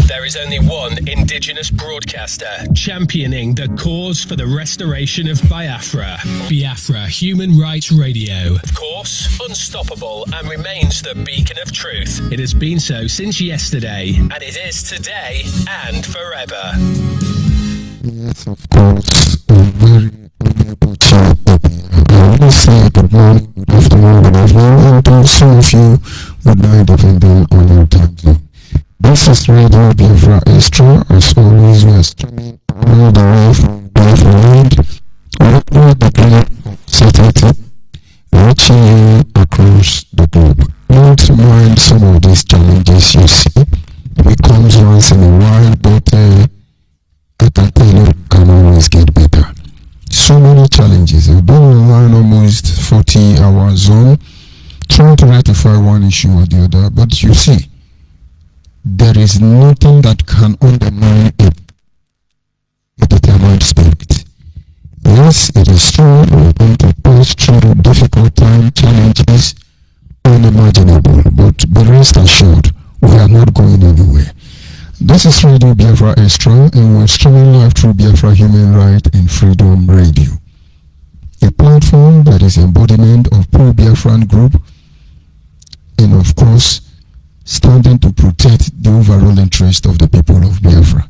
There is only one indigenous broadcaster championing the cause for the restoration of Biafra. Biafra Human Rights Radio. Of course, unstoppable and remains the beacon of truth. It has been so since yesterday, and it is today and forever. Yes, of course. I'm very unable to I want to say good morning, good afternoon, good evening, and to some of you would night depending on your time zone. This is Radio Biafra Extra. As always, we are streaming all the way from Biafra Land, over the globe satellite, reaching you across the globe. Don't mind some of these challenges you see. It comes once in a while, but I can tell you can always get better. So many challenges. I've been online almost 40 hours on trying to rectify one issue or the other, but you see, there is nothing that can undermine a determined spirit. Yes, it is true, we're going to pass through difficult times. find challenges unimaginable, but be rest assured, we are not going anywhere. This is Radio Biafra Extra, and we're streaming live through Biafra Human Right and Freedom Radio, a platform that is embodiment of pro-Biafran group, and of course, standing to protect the overall interest of the people of Biafra.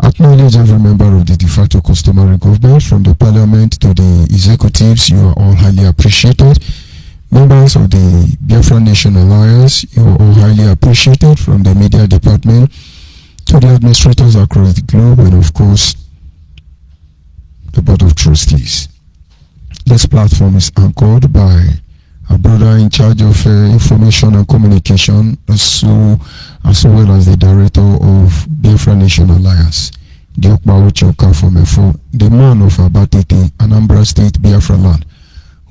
Acknowledge every member of the de facto customary government, from the parliament to the executives. You are all highly appreciated. Members of the Biafra Nation Alliance, you are all highly appreciated, from the media department to the administrators across the globe, and of course, the Board of Trustees. This platform is anchored by a brother in charge of information and communication, as well as the director of Biafra Nation Alliance, Diokba Uchoka Fomefo, the man of Abatete, Anambra State, Biafra land,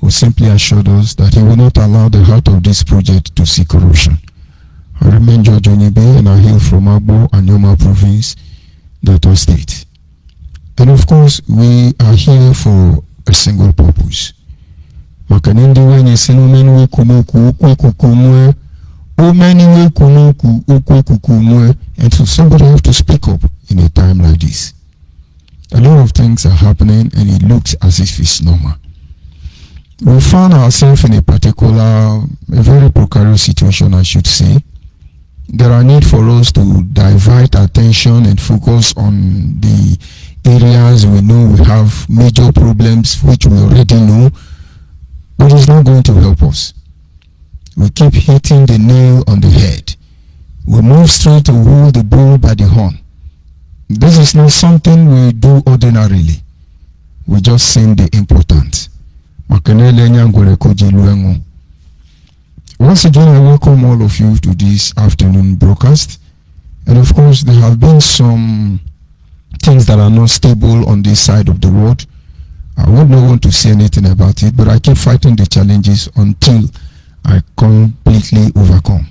who simply assured us that he will not allow the heart of this project to see corruption. I remain George ONYIBE, and I hail from Agbo and Yoma Province, Delta State. And of course, we are here for a single purpose. Makanindi wenye sinumenwe kumuku ukwe kukumwe, omeniwe kumuku ukwe kukumwe, and so somebody have to speak up in a time like this. A lot of things are happening, and it looks as if it's normal. We found ourselves in a very precarious situation, I should say. There are need for us to divert attention and focus on the areas we know we have major problems, which we already know, but it's not going to help us. We keep hitting the nail on the head. We move straight to hold the bull by the horn. This is not something we do ordinarily. We just seem the important. Once again, I welcome all of you to this afternoon broadcast. And of course, there have been some things that are not stable on this side of the world. I would not want to say anything about it, but I keep fighting the challenges until I completely overcome.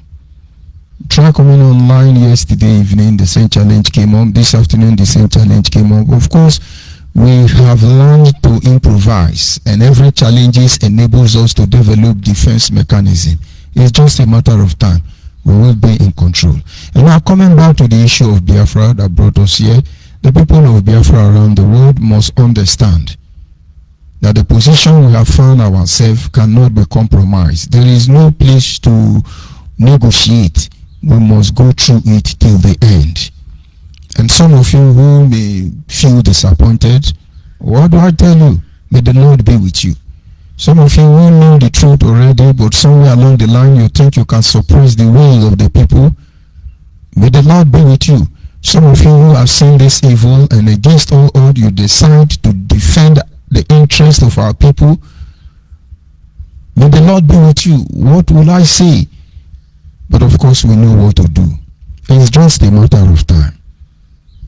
Try coming online yesterday evening, the same challenge came up. This afternoon, the same challenge came up. Of course, we have learned to improvise, and every challenge enables us to develop defense mechanism. It's just a matter of time. We will be in control. And now, coming back to the issue of Biafra that brought us here, the people of Biafra around the world must understand that the position we have found ourselves cannot be compromised. There is no place to negotiate. We must go through it till the end. And some of you who may feel disappointed, what do I tell you? May the Lord be with you. Some of you who know the truth already, but somewhere along the line you think you can suppress the will of the people, may the Lord be with you. Some of you who have seen this evil, and against all odds you decide to defend the interest of our people, may the Lord be with you. What will I say? But of course we know what to do. It's just a matter of time.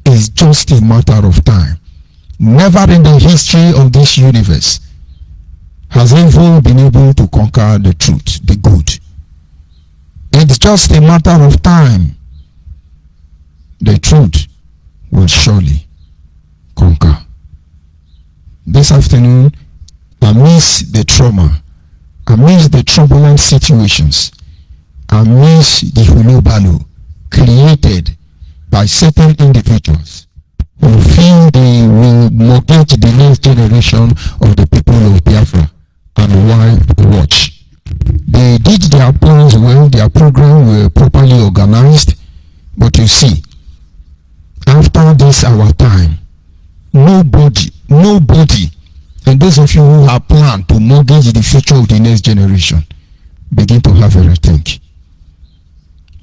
It's just a matter of time. Never in the history of this universe has evil been able to conquer the truth, the good. It's just a matter of time. The truth will surely conquer. This afternoon, amidst the trauma, amidst the turbulent situations, amidst the hullabaloo created by certain individuals who feel they will mortgage the next generation of the people of Biafra, and why watch. They did their plans well, their program were properly organized, but you see, after this our time, nobody, and those of you who have planned to mortgage the future of the next generation, begin to have a rethink.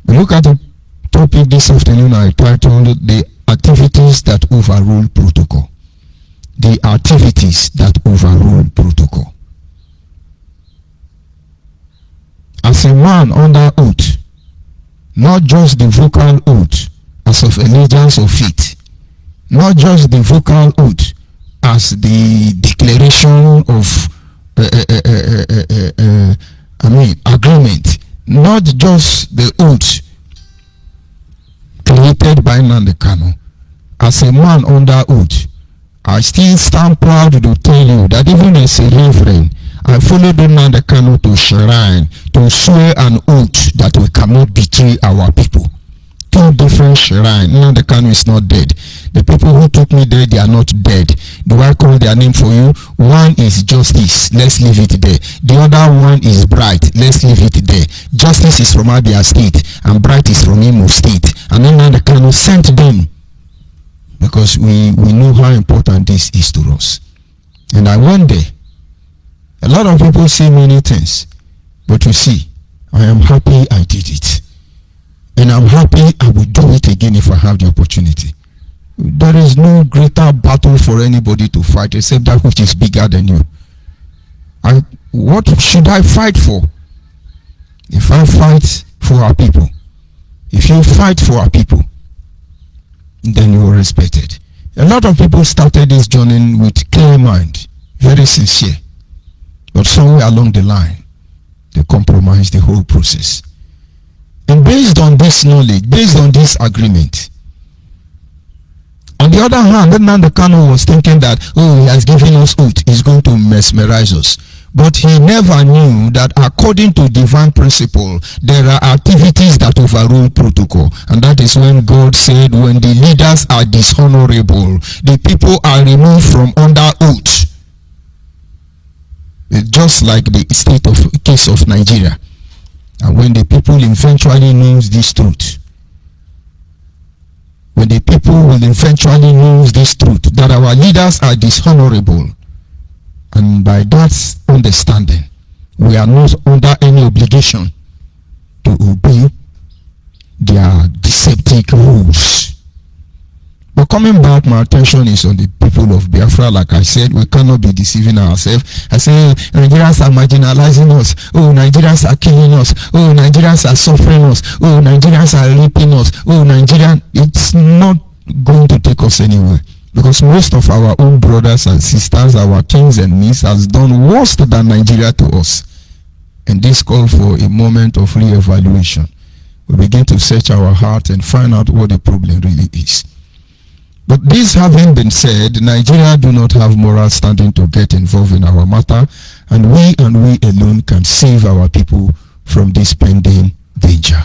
Look at the topic this afternoon. I titled the activities that overrule protocol. The activities that overrule protocol. As a man under oath, not just the vocal oath as of allegiance or faith, not just the vocal oath as the declaration of agreement, not just the oath created by Nnamdi Kanu. As a man under oath, I still stand proud to tell you that even as a reverend, I followed Nnamdi Kanu to shrine to swear an oath that we cannot betray our people. Two different shrines. Nnamdi Kanu is not dead. The people who took me there, they are not dead. Do I call their name for you? One is Justice. Let's leave it there. The other one is Bright. Let's leave it there. Justice is from Abia State and Bright is from Imo State. And then Nnamdi Kanu sent them because we know how important this is to us. And I went there. A lot of people say many things, but you see, I am happy I did it. And I'm happy I will do it again if I have the opportunity. There is no greater battle for anybody to fight except that which is bigger than you. What should I fight for? If I fight for our people, if you fight for our people, then you are respected. A lot of people started this journey with clear mind, very sincere. But somewhere along the line, they compromised the whole process. And based on this knowledge, based on this agreement, on the other hand, Nnamdi Kanu was thinking that, oh, he has given us oath, he's going to mesmerize us. But he never knew that according to divine principle, there are activities that overrule protocol. And that is when God said, when the leaders are dishonorable, the people are removed from under oath. It's just like the case of Nigeria. And when the people eventually knows this truth, when the people will eventually know this truth, that our leaders are dishonorable, and by that understanding, we are not under any obligation to obey their deceptive rules. But coming back, my attention is on the people of Biafra. Like I said, we cannot be deceiving ourselves. I say, Nigerians are marginalizing us. Oh, Nigerians are killing us. Oh, Nigerians are suffering us. Oh, Nigerians are raping us. Oh, Nigerian. It's not going to take us anywhere. Because most of our own brothers and sisters, our kings and queens, has done worse than Nigeria to us. And this calls for a moment of re-evaluation. We begin to search our heart and find out what the problem really is. But this having been said, Nigeria do not have moral standing to get involved in our matter, and we alone can save our people from this pending danger.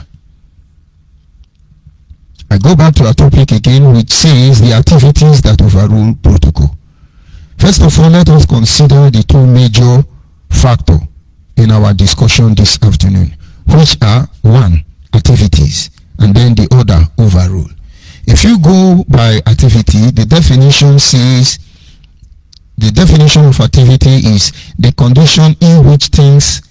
I go back to our topic again, which says the activities that overrule protocol. First of all, let us consider the two major factors in our discussion this afternoon, which are one, activities, and then the other, overrule. If you go by activity, the definition says, the definition of activity is the condition in which things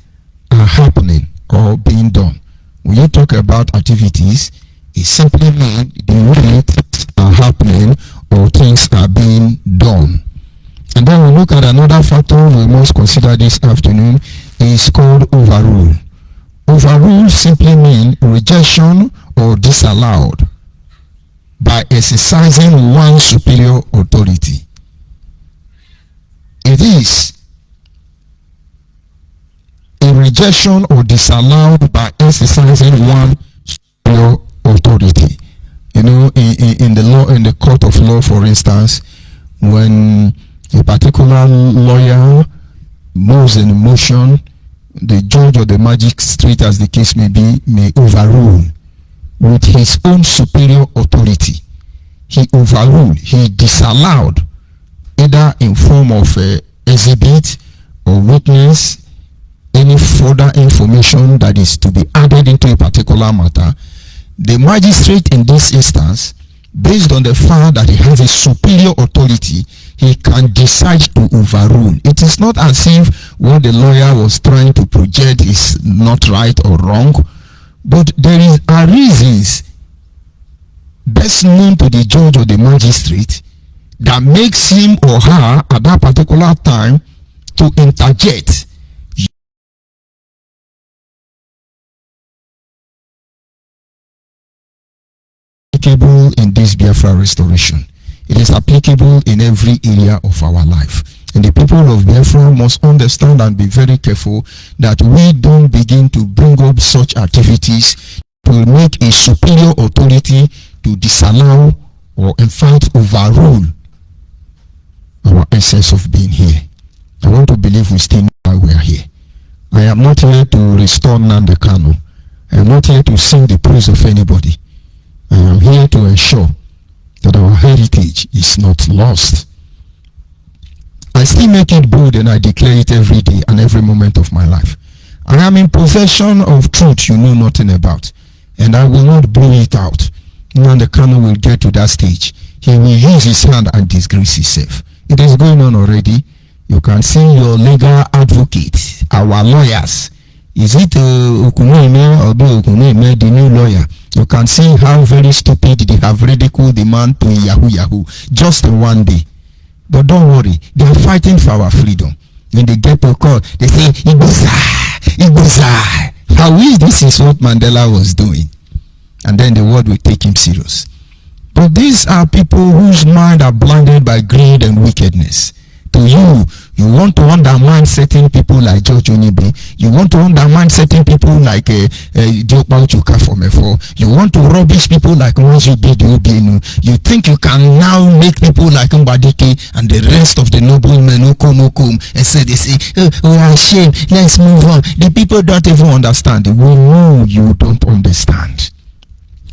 are happening or being done. When you talk about activities, it simply means the way things are happening or things are being done. And then we look at another factor we must consider this afternoon, is called overrule. Overrule simply means rejection or disallowed by exercising one's superior authority. It is a rejection or disallowed by exercising one's superior authority. You know, in the law, in the court of law, for instance, when a particular lawyer moves in motion, the judge or the magistrate, as the case may be, may overrule with his own superior authority. He overruled, he disallowed, either in form of exhibit or witness, any further information that is to be added into a particular matter. The magistrate in this instance, based on the fact that he has a superior authority, he can decide to overrule. It is not as if what the lawyer was trying to project is not right or wrong, but there are reasons best known to the judge or the magistrate that makes him or her at that particular time to interject. Applicable in this Biafra restoration. It is applicable in every area of our life. And the people of Biafra must understand and be very careful that we don't begin to bring up such activities to make a superior authority to disallow or in fact overrule our essence of being here. I want to believe we still why we are here. I am not here to restore Nnamdi Kanu. I am not here to sing the praise of anybody. I am here to ensure that our heritage is not lost. I still make it bold and I declare it every day and every moment of my life. I am in possession of truth you know nothing about, and I will not blow it out. Nnamdi Kanu will get to that stage. He will use his hand and disgrace himself. It is going on already. You can see your legal advocate, our lawyers. Is it Okunoime or Okunoime, the new lawyer? You can see how very stupid they have ridiculed the man to Yahoo just in one day. But don't worry, they are fighting for our freedom. When they get to court, they say, Ibuza. How is this is what Mandela was doing? And then the world will take him serious. But these are people whose mind are blinded by greed and wickedness. To you, you want to undermine certain people like George ONYIBE. You want to undermine certain people like Diokpa Uchuka from F4. You want to rubbish people like ONYIBE Diobinu. You think you can now make people like Mbadike and the rest of the noblemen who come and say, they say, we are ashamed, let's move on. The people don't even understand. We know you don't understand.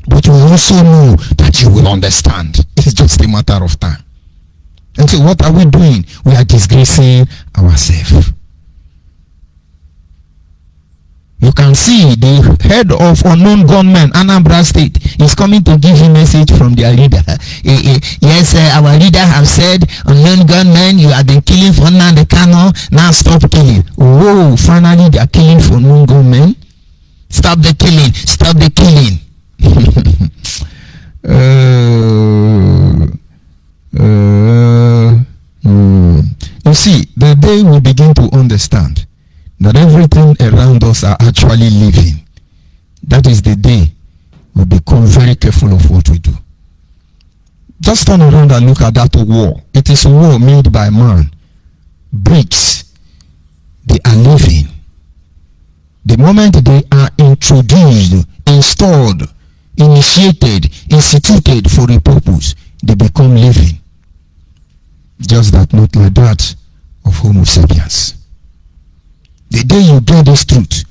But we also know that you will understand. It's just a matter of time. And so what are we doing? We are disgracing ourselves. You can see the head of unknown gunmen, Anambra State, is coming to give a message from their leader. Yes, our leader have said, unknown gunmen, you have been killing for Nnamdi Kanu, now stop killing. Whoa, finally they are killing for unknown gunmen. Stop the killing, stop the killing. You see, the day we begin to understand that everything around us are actually living, that is the day we become very careful of what we do. Just turn around and look at that war. It is a war made by man. Bricks, they are living. The moment they are introduced, installed, initiated, instituted for a purpose, they become living. Just that, not like that of Homo sapiens. The day you get this truth,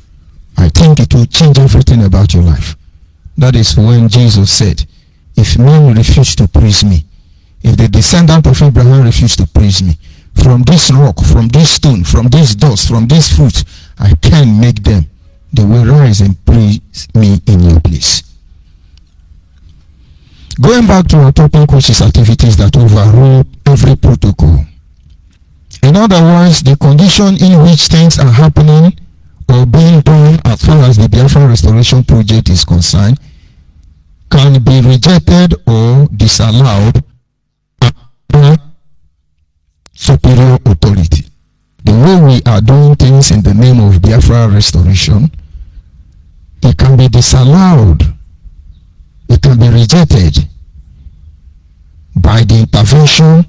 I think it will change everything about your life. That is when Jesus said, if men refuse to praise me, if the descendant of Abraham refuse to praise me, from this rock, from this stone, from this dust, from this fruit, I can make them. They will rise and praise me in your place. Going back to our topic, which is activities that overrule every protocol. In other words, the condition in which things are happening or being done as far as the BIAFRA restoration project is concerned can be rejected or disallowed by superior authority. The way we are doing things in the name of BIAFRA restoration, it can be disallowed, it can be rejected by the intervention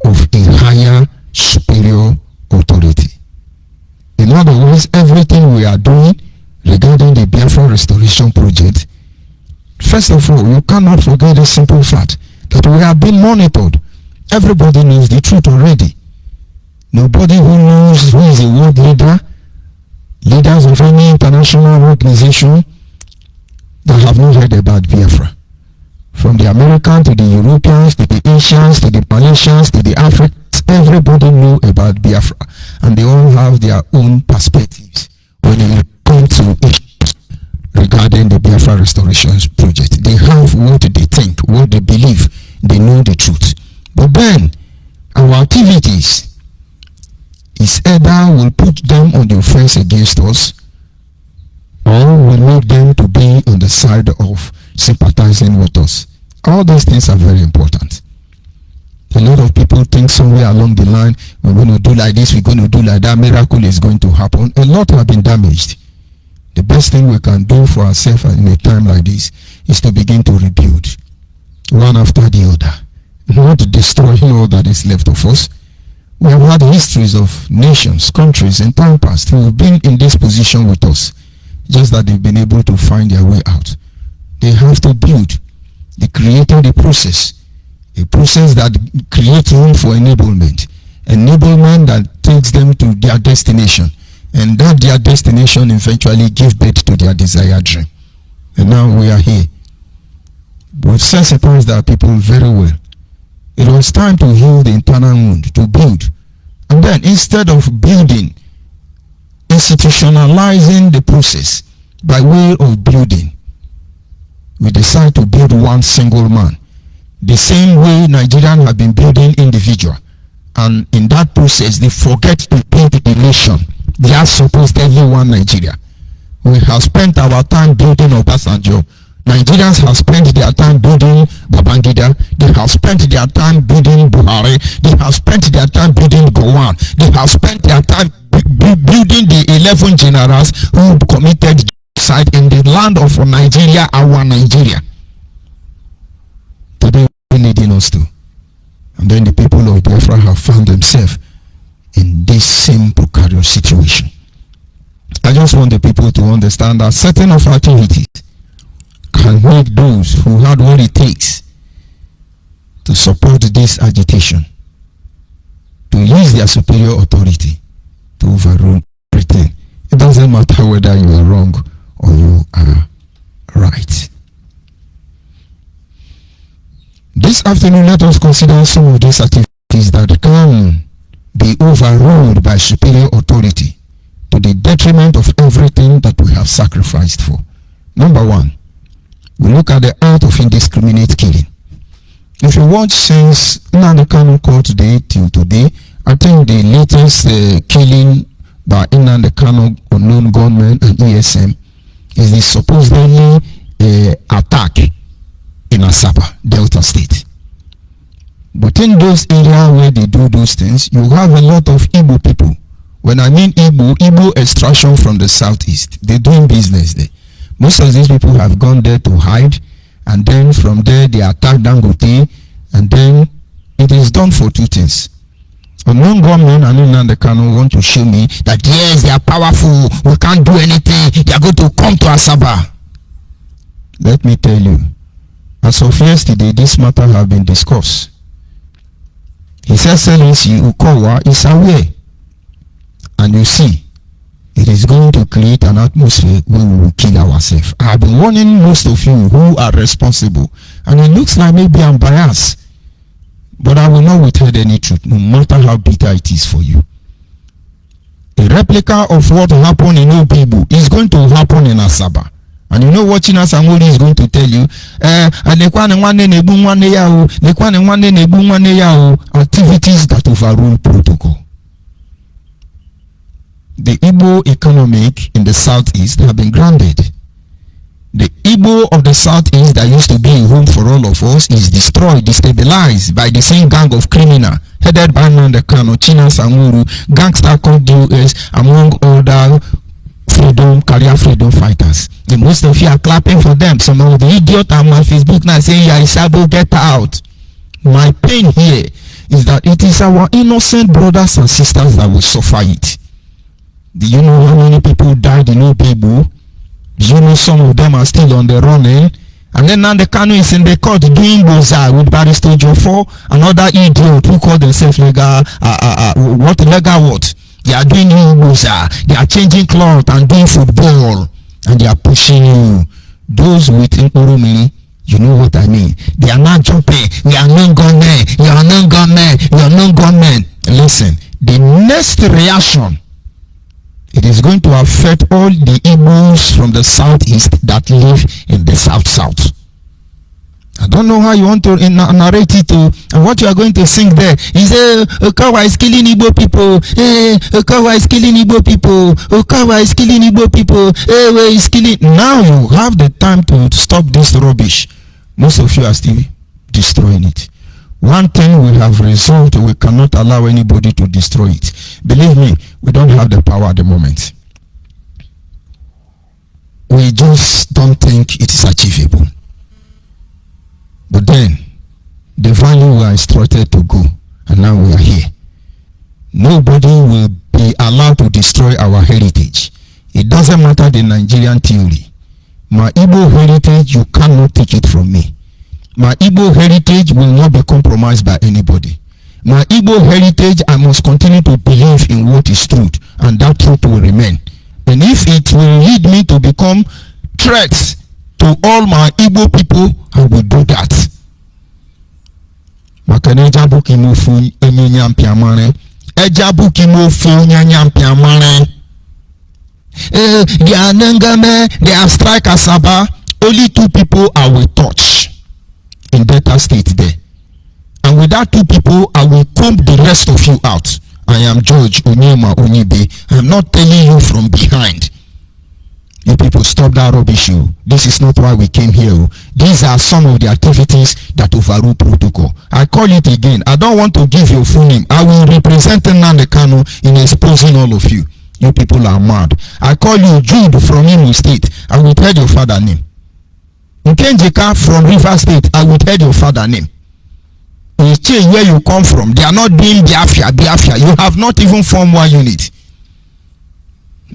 of a higher superior authority. In other words, everything we are doing regarding the BIAFRA restoration project, first of all, you cannot forget the simple fact that we have been monitored. Everybody knows the truth already. Nobody who knows who is a world leader, leaders of any international organization that have not heard about BIAFRA. From the Americans to the Europeans to the Asians to the Malaysians to the Africans, everybody know about BIAFRA, and they all have their own perspectives when it comes to issues regarding the BIAFRA restoration project. They have what they think, what they believe, they know the truth. But then our activities is either will put them on the offense against us, or will make them to be on the side of sympathizing with us. All these things are very important. A lot of people think somewhere along the line, we're going to do like this, we're going to do like that, miracle is going to happen. A lot have been damaged. The best thing we can do for ourselves in a time like this is to begin to rebuild one after the other, not destroying all that is left of us. We have had histories of nations, countries in time past who have been in this position with us, just that they've been able to find their way out. They have to build. They created a process that creates room for enablement, enablement that takes them to their destination, and that their destination eventually give birth to their desired dream. And now we are here. We've sensitized our people very well. It was time to heal the internal wound, to build. And then instead of building, institutionalizing the process by way of building, we decide to build one single man. The same way Nigerians have been building individual. And in that process, they forget to build the nation. They are supposedly one Nigeria. We have spent our time building Obasanjo. Nigerians have spent their time building Babangida. They have spent their time building Buhari. They have spent their time building Gowon. They have spent their time building the 11 generals who committed genocide in the land of Nigeria, our Nigeria. Today, we're leading us to. And then the people of Biafra have found themselves in this same precarious situation. I just want the people to understand that certain of activities can make those who had what it takes to support this agitation, to use their superior authority to overrule everything. It doesn't matter whether you are wrong or you are right. This afternoon, let us consider some of these activities that can be overruled by superior authority to the detriment of everything that we have sacrificed for. Number one, we look at the act of indiscriminate killing. If you watch since Nnamdi Kanu court today till today, I think the latest killing by Nnamdi Kanu unknown gunmen and ESM is the supposedly attack in Asaba, Delta State. But in those areas where they do those things, you have a lot of Igbo people. When I mean Igbo extraction from the southeast, they're doing business there. Most of these people have gone there to hide, and then from there they attack Dangote, and then it is done for two things. Unknown government and Nnamdi Kanu want to show me that yes, they are powerful, we can't do anything, they are going to come to Asaba. Let me tell you, as of yesterday, this matter have been discussed. His Excellency Ukowa is aware, and you see, it is going to create an atmosphere where we will kill ourselves. I have been warning most of you who are responsible, and it looks like maybe I'm biased, but I will not withhold any truth, no matter how bitter it is for you. A replica of what happened in Obibu is going to happen in Asaba. And you know what China Samori is going to tell you? Activities that overrule protocol. The Igbo economic in the southeast have been grounded. The Igbo of the southeast that used to be a home for all of us is destroyed, destabilized by the same gang of criminals headed by Nnamdi Kanu, China Samuru, gangster called US, among other career freedom fighters. The most of you are clapping for them. Some of the idiot on my Facebook now saying, yeah, Isabo, get out. My pain here is that it is our innocent brothers and sisters that will suffer it. Do you know how many people died in Obibu? Do you know some of them are still on the running? And then Nnamdi Kanu is in the court doing boza with Barrister Jofo, another idiot who call themselves legal, what? They are doing boza, they are changing cloth and doing football, and they are pushing you. Those with Urumili, you know what I mean. They are not jumping. We are non-government. You are non-government. You are non-government. Listen, the next reaction, it is going to affect all the Igbos from the southeast that live in the south. I don't know how you want to narrate it to, and what you are going to sing there is Okawa is killing Igbo people. Okawa is killing Igbo people. Okawa is killing Igbo people. Where is killing? Now you have the time to stop this rubbish. Most of you are still destroying it. One thing we have resolved, we cannot allow anybody to destroy it. Believe me, we don't have the power at the moment. We just don't think it is achievable. But then, the value we are instructed to go, and now we are here. Nobody will be allowed to destroy our heritage. It doesn't matter the Nigerian theory. My Igbo heritage, you cannot take it from me. My Igbo heritage will not be compromised by anybody. My Igbo heritage, I must continue to believe in what is truth, and that truth will remain. And if it will lead me to become threats to all my Igbo people, I will do that. Makaneja buki mofu enyanya mpiamane. Eja buki mofu nyanya mpiamane. They are Nengame, they are strike Asaba. Only 2 people I will touch in Delta State there. And with that 2 people, I will comb the rest of you out. I am George ONYIBE. I am not telling you from behind. You people stop that rubbish. This is not why we came here. These are some of the activities that overrule protocol. I call it again. I don't want to give you a full name. I will represent Nnamdi Kanu in exposing all of you. You people are mad. I call you Jude from Imo State. I will tell your father name. Nkenjika from River State. I will tell your father name. In change where you come from, they are not doing Biafra. You have not even formed one unit.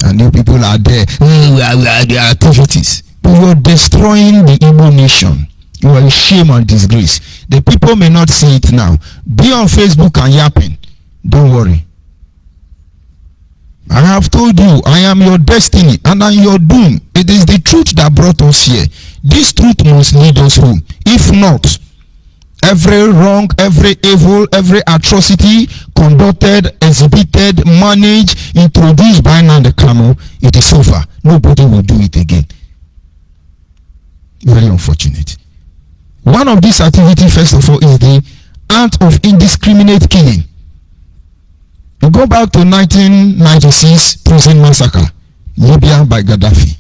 And you people are there. We are their activities. But you are destroying the Igbo nation. You are a shame and disgrace. The people may not see it now. Be on Facebook and yapping. Don't worry. I have told you, I am your destiny and I am your doom. It is the truth that brought us here. This truth must lead us home. If not, every wrong, every evil, every atrocity conducted, exhibited, managed, introduced by Nnamdi Kanu, it is over. Nobody will do it again. Very unfortunate. One of these activities, first of all, is the act of indiscriminate killing. You go back to 1996 prison massacre, Libya by Gaddafi.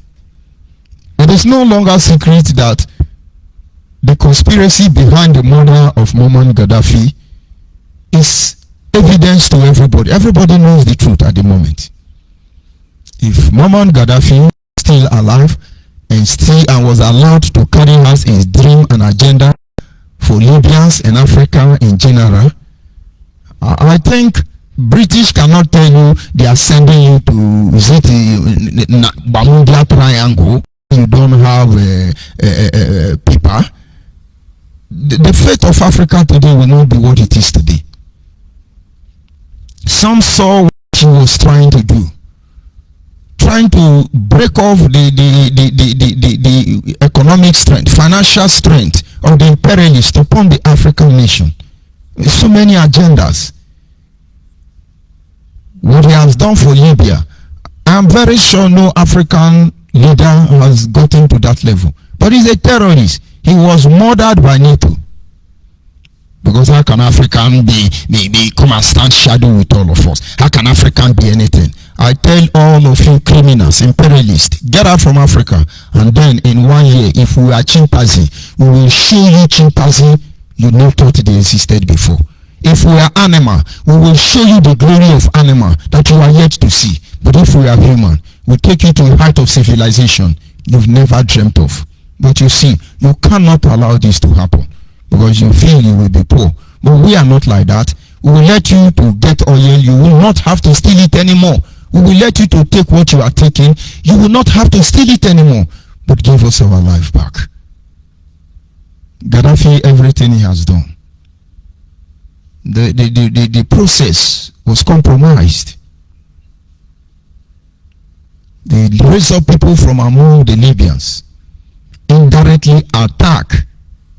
It is no longer secret that the conspiracy behind the murder of Muammar Gaddafi is evidence to everybody. Everybody knows the truth at the moment. If Muammar Gaddafi is still alive and was allowed to carry out his dream and agenda for Libyans and Africa in general, I think British cannot tell you they are sending you to visit Bermuda Triangle. You don't have paper. The fate of Africa today will not be what it is today. Some saw what he was trying to do, trying to break off the economic strength, financial strength of the imperialists upon the African nation. So many agendas. What he has done for Libya, I am very sure no African leader has gotten to that level. But he's a terrorist. He was murdered by NATO. Because how can African be come and stand shadow with all of us? How can African be anything? I tell all of you criminals, imperialists, get out from Africa. And then in 1 year, if we are chimpanzee, we will show you chimpanzee you never thought they existed before. If we are animal, we will show you the glory of animal that you are yet to see. But if we are human, we take you to a height of civilization you've never dreamt of. But you see, you cannot allow this to happen because you feel you will be poor. But we are not like that. We will let you to get oil. You will not have to steal it anymore. We will let you to take what you are taking. You will not have to steal it anymore. But give us our life back. Gaddafi, everything he has done, the process was compromised. They raised up people from among the Libyans, indirectly attack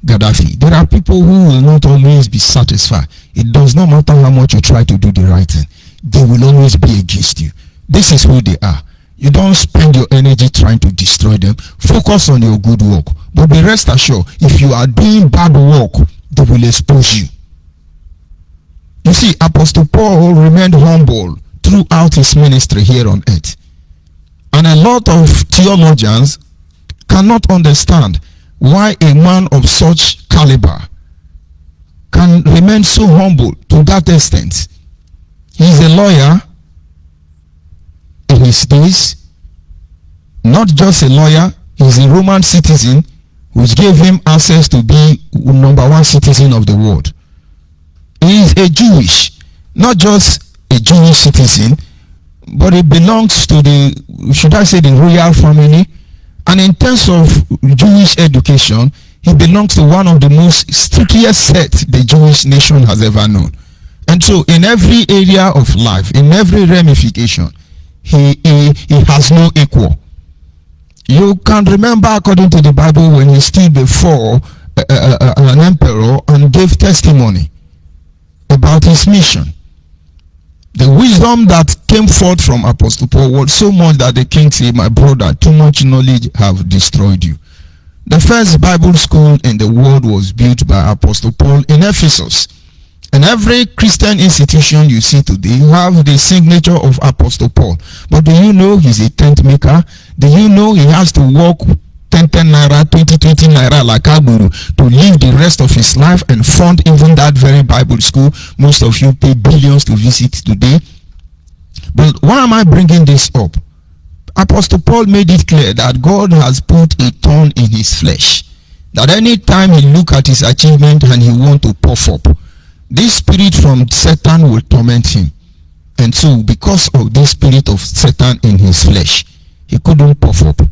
Gaddafi. There are people who will not always be satisfied. It does not matter how much you try to do the right thing. They will always be against you. This is who they are. You don't spend your energy trying to destroy them. Focus on your good work. But be rest assured, if you are doing bad work, they will expose you. You see, Apostle Paul remained humble throughout his ministry here on earth. And a lot of theologians cannot understand why a man of such caliber can remain so humble to that extent. He's a lawyer in his days. Not just a lawyer, he's a Roman citizen, which gave him access to be #1 citizen of the world. He is a Jewish, not just a Jewish citizen, but he belongs to the, should I say, the royal family. And in terms of Jewish education, he belongs to one of the most strictest sects the Jewish nation has ever known. And so in every area of life, in every ramification, he has no equal. You can remember, according to the Bible, when he stood before an emperor and gave testimony about his mission. The wisdom that came forth from Apostle Paul was so much that the king said, "My brother, too much knowledge have destroyed you." The first Bible school in the world was built by Apostle Paul in Ephesus. And every Christian institution you see today have the signature of Apostle Paul. But do you know he's a tent maker? Do you know he has to work 10 naira, 20 naira like Aguru to live the rest of his life and fund even that very Bible school most of you pay billions to visit today? But why am I bringing this up? Apostle Paul made it clear that God has put a thorn in his flesh. That any time he look at his achievement and he want to puff up, this spirit from Satan will torment him. And so because of this spirit of Satan in his flesh, he couldn't puff up.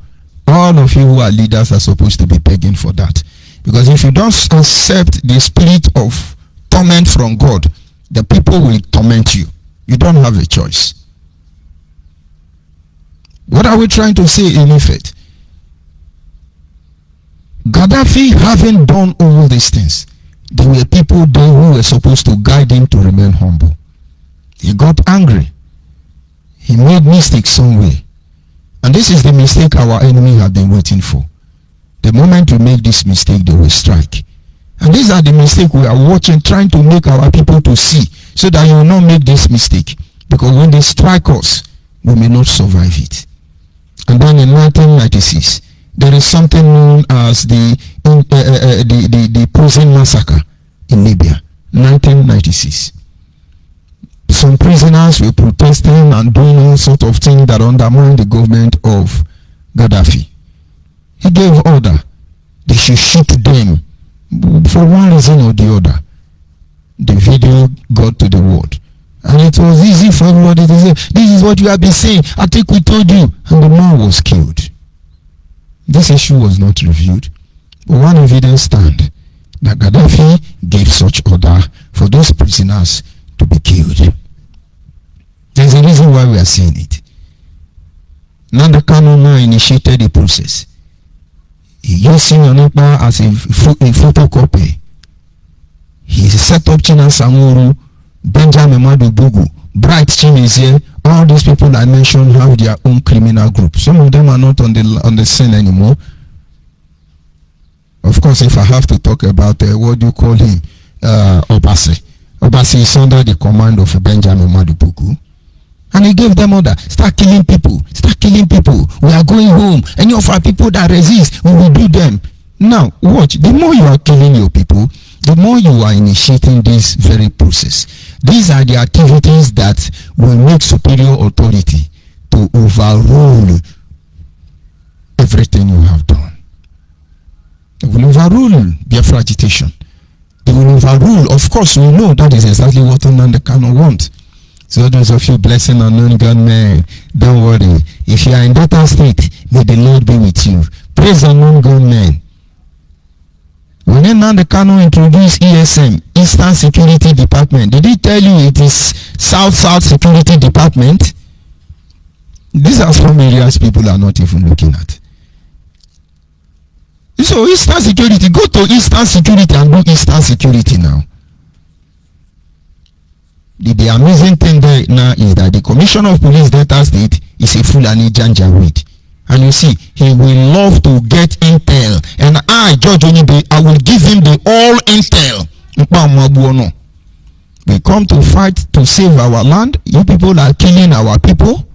All of you who are leaders are supposed to be begging for that. Because if you don't accept the spirit of torment from God, the people will torment you. You don't have a choice. What are we trying to say in effect? Gaddafi, having done all these things, there were people there who were supposed to guide him to remain humble. He got angry. He made mistakes somewhere. And this is the mistake our enemy have been waiting for. The moment you make this mistake, they will strike. And these are the mistakes we are watching, trying to make our people to see, so that you will not make this mistake. Because when they strike us, we may not survive it. And then in 1996, there is something known as the prison massacre in Libya, 1996. Some prisoners were protesting and doing all sorts of things that undermined the government of Gaddafi. He gave order they should shoot them for one reason or the other. The video got to the world. And it was easy for everybody to say, "This is what you have been saying. I think we told you." And the man was killed. This issue was not reviewed. But one evidence stand that Gaddafi gave such order for those prisoners to be killed. There's a reason why we are saying it. Nnamdi Kanu now initiated the process. He used Sinyonipa as a photocopy. He set up China Samuru, Benjamin Madubugu, Bright Chimezie. All these people I mentioned have their own criminal group. Some of them are not on the scene anymore. Of course, if I have to talk about what do you call him, Obasi. Obasi is under the command of Benjamin Madubugu. And he gave them order, start killing people, start killing people. We are going home. Any of our people that resist, we will do them. Now, watch. The more you are killing your people, the more you are initiating this very process. These are the activities that will make superior authority to overrule everything you have done. They will overrule Biafra agitation. They will overrule. Of course, we know that is exactly what Nnamdi Kanu wants. So those of you blessing unknown gunmen, don't worry. If you are in Delta State, may the Lord be with you. Praise unknown gunmen. When Nnamdi Kanu introduced ESM, Eastern Security Department, did he tell you it is South Security Department? These are some areas people are not even looking at. So Eastern Security, go to Eastern Security and do Eastern Security now. The amazing thing there now is that the Commissioner of Police Delta State is a Fulani Janjaweed. And you see, he will love to get intel. And I, George ONYIBE, I will give him the all intel. We come to fight to save our land. You people are killing our people.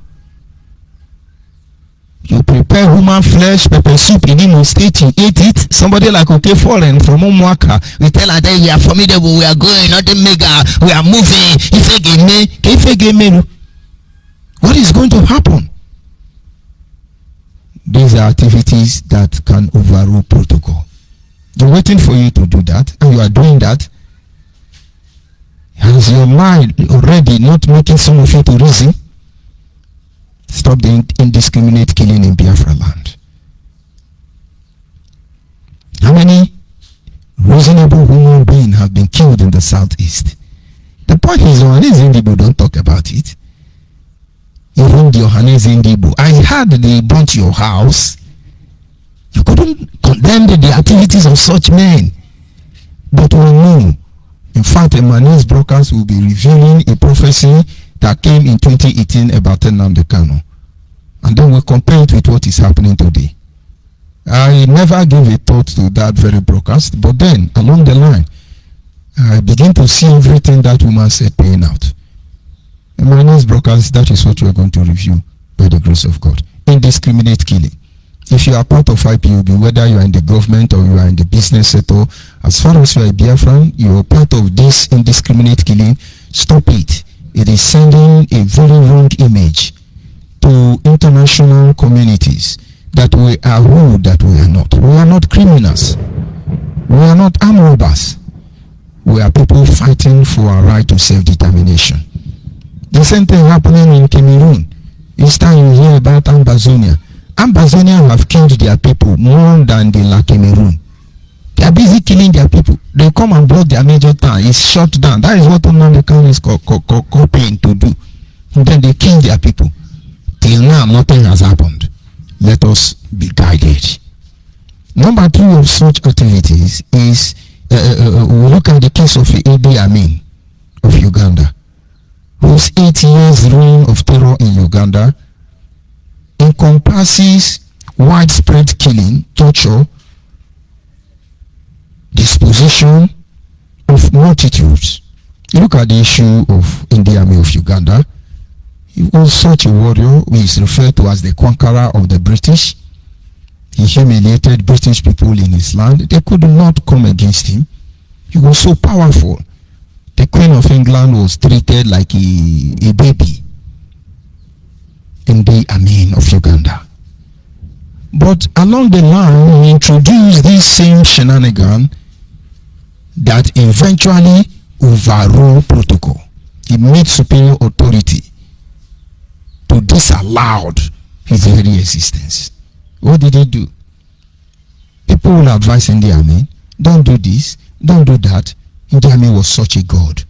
You prepare human flesh, pepper soup in Imo State, you eat it. Somebody like Foreign from Umwaka, we tell her that we are formidable, we are going, not the mega, we are moving. What is going to happen? These are activities that can overrule protocol. They're waiting for you to do that, and you are doing that. Has your mind already not making some of you to reason? Stop the indiscriminate killing in Biafra land. How many reasonable human beings have been killed in the southeast? The point is, Ohaneze Ndigbo don't talk about it. Even the Ohaneze Ndigbo, I heard they burnt your house. You couldn't condemn the activities of such men. But we know, in fact, Emmanuel's brokers will be revealing a prophecy that came in 2018 about Nnamdi Kanu. And then we'll compare it with what is happening today. I never gave a thought to that very broadcast, but then along the line, I begin to see everything that woman said playing out. Emmanuel's broadcast, that is what we are going to review by the grace of God. Indiscriminate killing. If you are part of IPOB, whether you are in the government or you are in the business sector, as far as you are a Biafran, you are part of this indiscriminate killing, stop it. It is sending a very wrong image to international communities that we are who that we are not. We are not criminals. We are not armed robbers. We are people fighting for our right to self-determination. The same thing happening in Cameroon. Each time you hear about Ambazonia. Ambazonia have killed their people more than the La Cameroon. They are busy killing their people. They come and block their major town. It's shut down. That is what Nnamdi Kanu is copying to do. And then they kill their people. Till now, nothing has happened. Let us be guided. Number 2 of such activities is we look at the case of Idi Amin of Uganda, whose 8 years reign of terror in Uganda encompasses widespread killing, torture, disposition of multitudes. You look at the issue of Idi Amin of Uganda. He was such a warrior who is referred to as the conqueror of the British. He humiliated British people in his land. They could not come against him. He was so powerful. The Queen of England was treated like a baby. Idi Amin of Uganda. But along the line, he introduced this same shenanigan that eventually overrule protocol. He made superior authority to disallow his very existence. What did he do? People will advise Idi Amin, don't do this, don't do that. Idi Amin was such a god.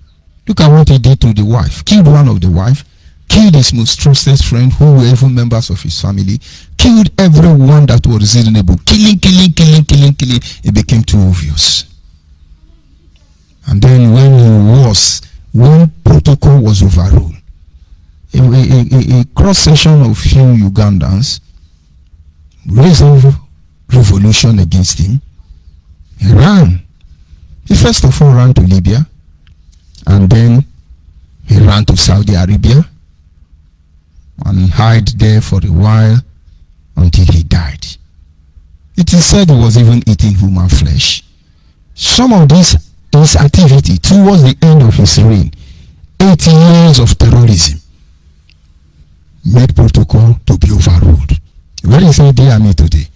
Look at what he did to the wife. Killed one of the wife, killed his most trusted friend, who were even members of his family, killed everyone that was reasonable. Killing. It became too obvious. And then when protocol was overruled, a cross-section of few Ugandans raised a revolution against him. He ran. He first of all ran to Libya, and then he ran to Saudi Arabia and hid there for a while until he died. It is said he was even eating human flesh. Some of his activity towards the end of his reign, 80 years of terrorism, made protocol to be overruled. Where is Idi Amin today?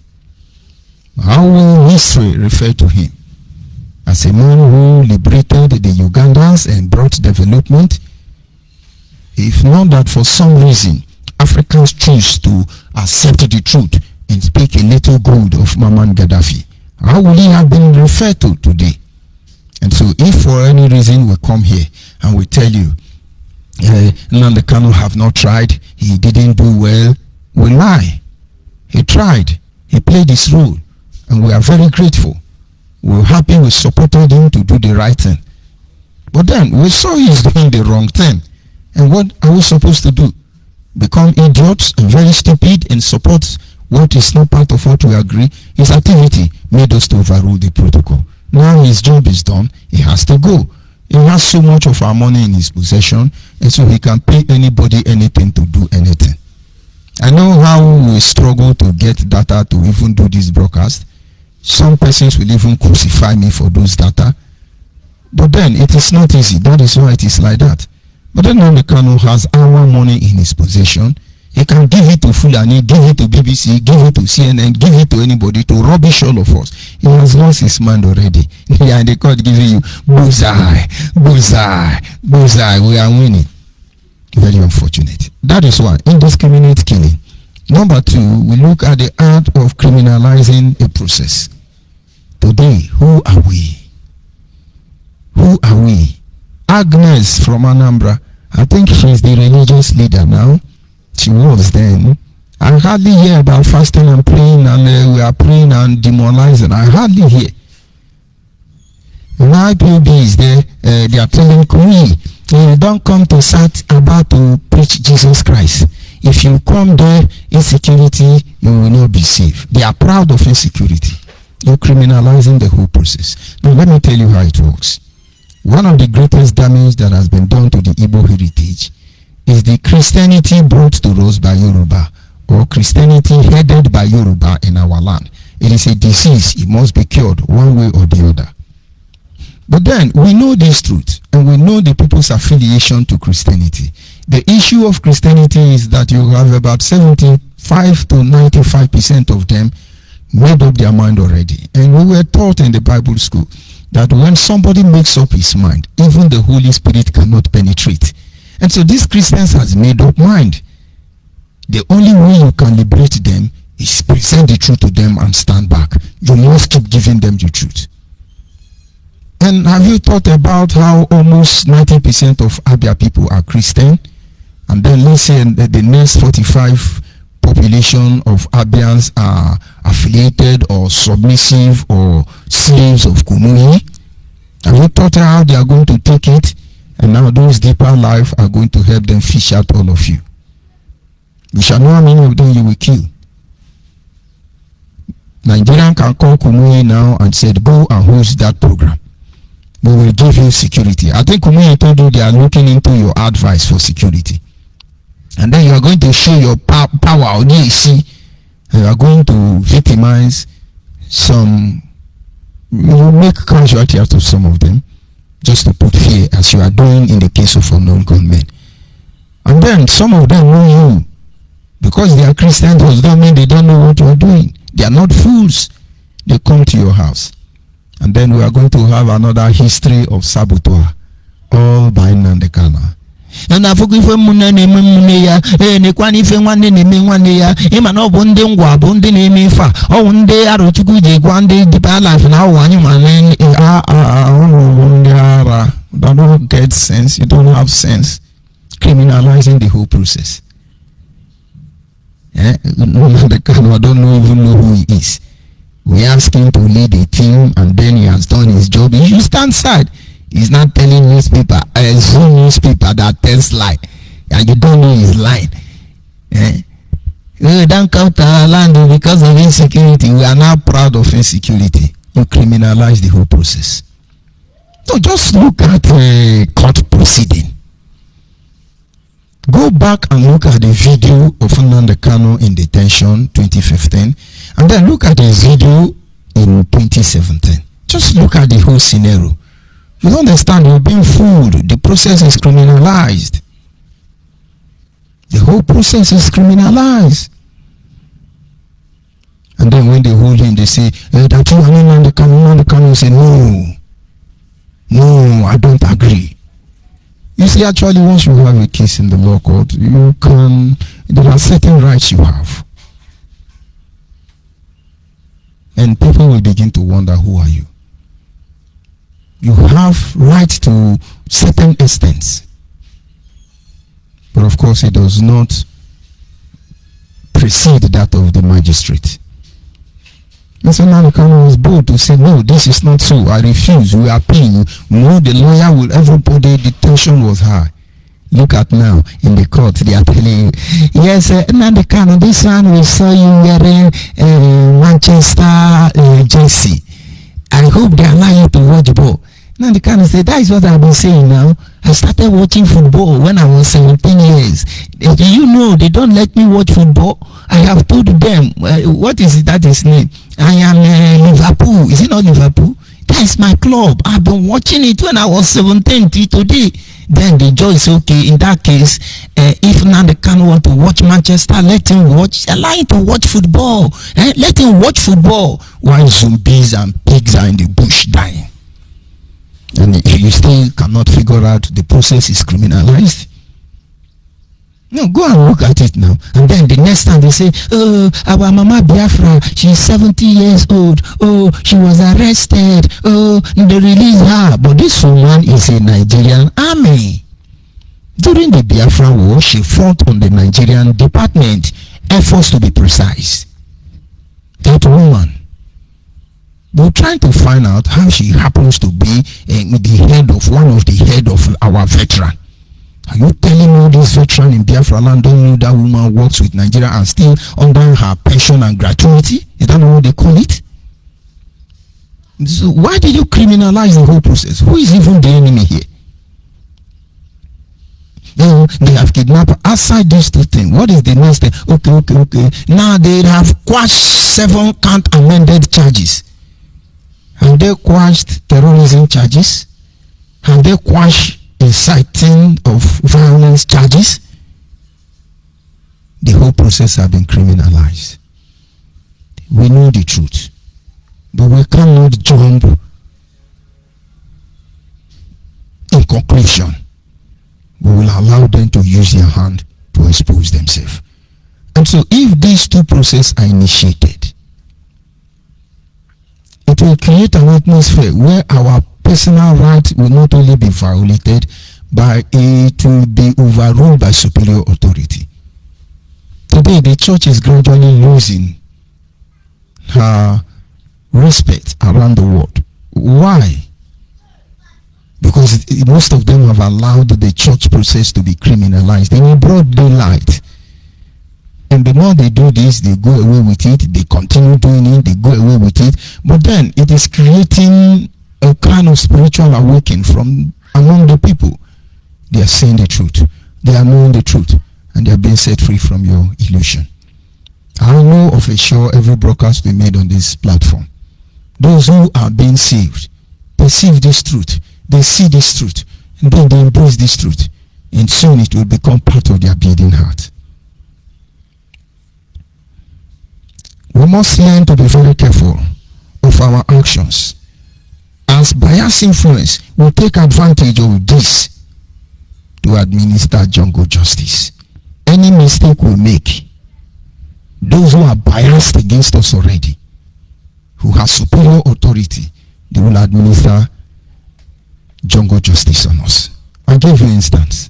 How will history refer to him? As a man who liberated the Ugandans and brought development? If not that for some reason Africans choose to accept the truth and speak a little good of Muammar Gaddafi, how will he have been referred to today? And so if for any reason we come here and we tell you Nnamdi Kanu have not tried, he didn't do well, we lie. He tried, he played his role, and we are very grateful. We're happy we supported him to do the right thing. But then we saw he's doing the wrong thing. And what are we supposed to do? Become idiots and very stupid and support what is not part of what we agree? His activity made us to overrule the protocol. Now his job is done, he has to go. He has so much of our money in his possession, and so he can pay anybody anything to do anything. I know how we struggle to get data to even do this broadcast. Some persons will even crucify me for those data. But then it is not easy. That is why it is like that. But then Nnamdi Kanu has our money in his possession. He can give it to Fulani, give it to BBC, give it to CNN, give it to anybody to rubbish all of us. He has lost his mind already. Yeah, and the court giving you bullseye. We are winning. Very unfortunate. That is why indiscriminate killing. Number 2, we look at the art of criminalizing a process. Today, who are we? Who are we? Agnes from Anambra. I think she's the religious leader now. She was then. I hardly hear about fasting and praying, and we are praying and demoralizing. I hardly hear. When IPOB is there, they are telling me, don't come to Sat about to preach Jesus Christ. If you come there, insecurity, you will not be safe. They are proud of insecurity. You're criminalizing the whole process. Now, let me tell you how it works. One of the greatest damage that has been done to the Igbo heritage is the Christianity brought to us by Yoruba, or Christianity headed by Yoruba in our land. It is a disease. It must be cured one way or the other. But then we know this truth, and we know the people's affiliation to Christianity. The issue of Christianity is that you have about 75 to 95% of them made up their mind already. And we were taught in the Bible school that when somebody makes up his mind, even the Holy Spirit cannot penetrate. And so these Christians has made up mind. The only way you can liberate them is present the truth to them and stand back. You must keep giving them the truth. And have you thought about how almost 90% of Abia people are Christian? And then let's say the next 45 population of Abians are affiliated or submissive or slaves of Kumuyi. Have you thought how they are going to take it? And now those deeper life are going to help them fish out all of you. You shall know how many of them you will kill. Nigerian can call Kumuyi now and said, go and host that program. We will give you security. I think Kumuyi told you they are looking into your advice for security. And then you are going to show your power on EC. You are going to victimize some. You make casualty out of some of them just to put fear, as you are doing in the case of unknown gunmen. And then some of them know you. Because they are Christians does not mean they don't know what you are doing. They are not fools. They come to your house. And then we are going to have another history of saboteur, all by Nandekana. And I forgive ya nekwan ife nwanne na-eme nwanne ya ịma na ọ bụ ndị ngwa bụ ndị na-eme ife a ọ ndị arochukwu ji gwa ndị deeper life na ụwa anyị ma ndị ara. That don't get sense. You don't have sense. Criminalizing the whole process. I don't even know who he is. We ask him to lead a team, and then he has done his job. You should stand side. He's not telling newspaper, Zoom newspaper that tells lie, and you don't know his line. We don't come to our land because of insecurity. We are now proud of insecurity. You criminalize the whole process. So just look at court proceeding. Go back and look at the video of Nnamdi Kanu in detention 2015, and then look at the video in 2017. Just look at the whole scenario. You don't understand, you're being fooled. The process is criminalized. The whole process is criminalized. And then when they hold him, they say, that you are Nnamdi Kanu say, no, I don't agree. You see, actually, once you have a case in the law court, you can, there are certain rights you have. And people will begin to wonder, who are you? You have rights to certain extents. But of course, it does not precede that of the magistrate. Mr. Nnamdi Kanu was bold to say, no, this is not so. I refuse. We are paying. No, the lawyer will, everybody, the tension was high. Look at now in the court, they are telling you, yes, Nnamdi Kanu, this one we saw you wearing Manchester jersey. I hope they allow you to watch ball. Nnamdi Kanu said, that is what I've been saying now. I started watching football when I was 17 years. You know, they don't let me watch football. I have told them, what is it that is name? I am Liverpool. Is it not Liverpool? That is my club. I've been watching it when I was 17 till today. Then the judge is okay. In that case, if Nnamdi Kanu want to watch Manchester, let him watch. Allow him to watch football. Let him watch football while zombies and pigs are in the bush dying. And you still cannot figure out the process is criminalized. No, go and look at it now. And then the next time they say, oh, our Mama Biafra, she's 70 years old. Oh, she was arrested. Oh, they released her. But this woman is a Nigerian army. During the Biafra war, she fought on the Nigerian Department, Air Force to be precise. That woman. We're trying to find out how she happens to be the head of one of the head of our veteran. Are you telling me this veteran in Biafra land don't know that woman works with Nigeria and still under her pension and gratuity? Is that not what they call it? So why did you criminalize the whole process? Who is even the enemy here? They have kidnapped. Outside these two things, what is the next thing? Okay. Now they have quashed 7 count amended charges. Have they quashed terrorism charges? Have they quashed inciting of violence charges? The whole process has been criminalized. We know the truth, but we cannot jump in conclusion. We will allow them to use their hand to expose themselves. And so if these two processes are initiated, it will create an atmosphere where our personal rights will not only be violated, but it will be overruled by superior authority. Today, the church is gradually losing her respect around the world. Why? Because most of them have allowed the church process to be criminalized in broad daylight. And the more they do this, they go away with it, they continue doing it, they go away with it. But then it is creating a kind of spiritual awakening from among the people. They are saying the truth. They are knowing the truth. And they are being set free from your illusion. I know of a sure every broadcast we made on this platform. Those who are being saved perceive this truth. They see this truth. And then they embrace this truth. And soon it will become part of their beating heart. We must learn to be very careful of our actions, as bias influence will take advantage of this to administer jungle justice. Any mistake we make, those who are biased against us already, who have superior authority, they will administer jungle justice on us. I'll give you an instance.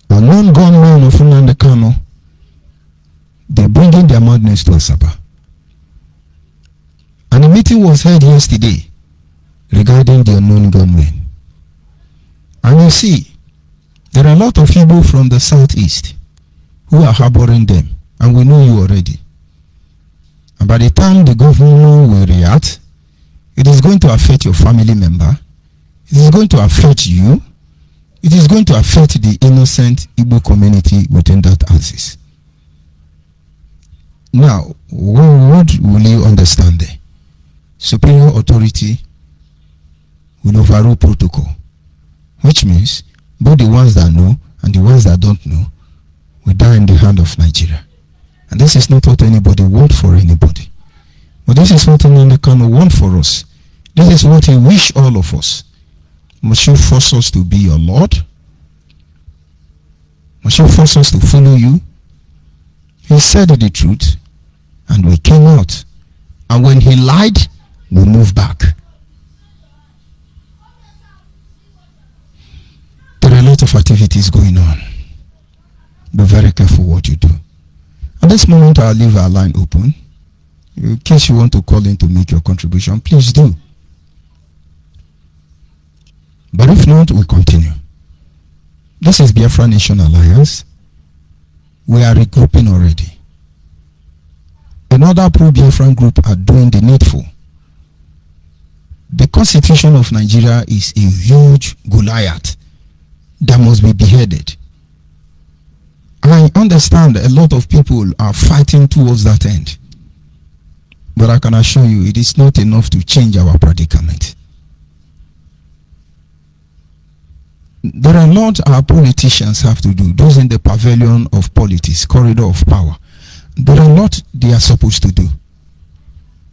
A known gunman of Nnamdi Kanu, they're bringing their madness to Asaba. And a meeting was held yesterday regarding the unknown gunmen. And you see, there are a lot of people from the southeast who are harboring them. And we know you already. And by the time the governor will react, it is going to affect your family member. It is going to affect you. It is going to affect the innocent Igbo community within that axis. Now, what will you understand there? Superior authority will overrule protocol, which means both the ones that know and the ones that don't know will die in the hand of Nigeria. And this is not what anybody wants for anybody. But this is what Nnamdi Kanu wants for us. This is what he wishes all of us. Must you force us to be your Lord? Must you force us to follow you? He said the truth, and we came out. And when he lied, we moved back. There are a lot of activities going on. Be very careful what you do. At this moment, I'll leave our line open. In case you want to call in to make your contribution, please do. But if not, we continue. This is Biafra Nation Alliance. We are regrouping already. Another pro-Biafran group are doing the needful. The Constitution of Nigeria is a huge Goliath that must be beheaded. I understand a lot of people are fighting towards that end. But I can assure you, it is not enough to change our predicament. There are a lot our politicians have to do, those in the pavilion of politics, corridor of power. There are a lot they are supposed to do.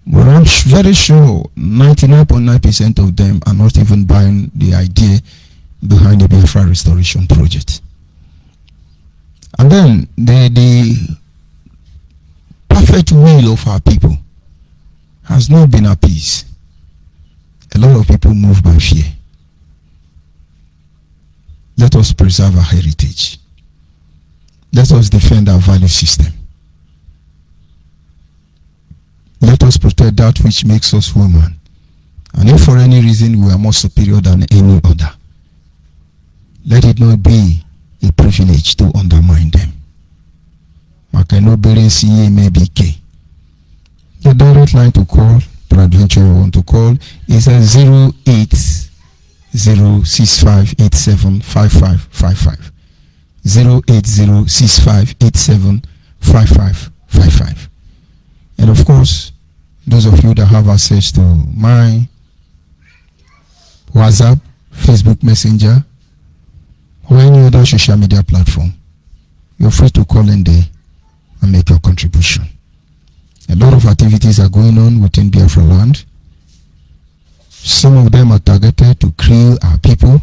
But I'm very sure 99.9% of them are not even buying the idea behind the Biafra Restoration Project. And then the perfect will of our people has not been appeased. A lot of people move by fear. Let us preserve our heritage. Let us defend our value system. Let us protect that which makes us human. And if for any reason we are more superior than any other, let it not be a privilege to undermine them. The direct line to call, peradventure you want to call, is a 08065875555. 08065875555. And of course, those of you that have access to my WhatsApp, Facebook Messenger, or any other social media platform, you're free to call in there and make your contribution. A lot of activities are going on within Biafra land. Some of them are targeted to kill our people,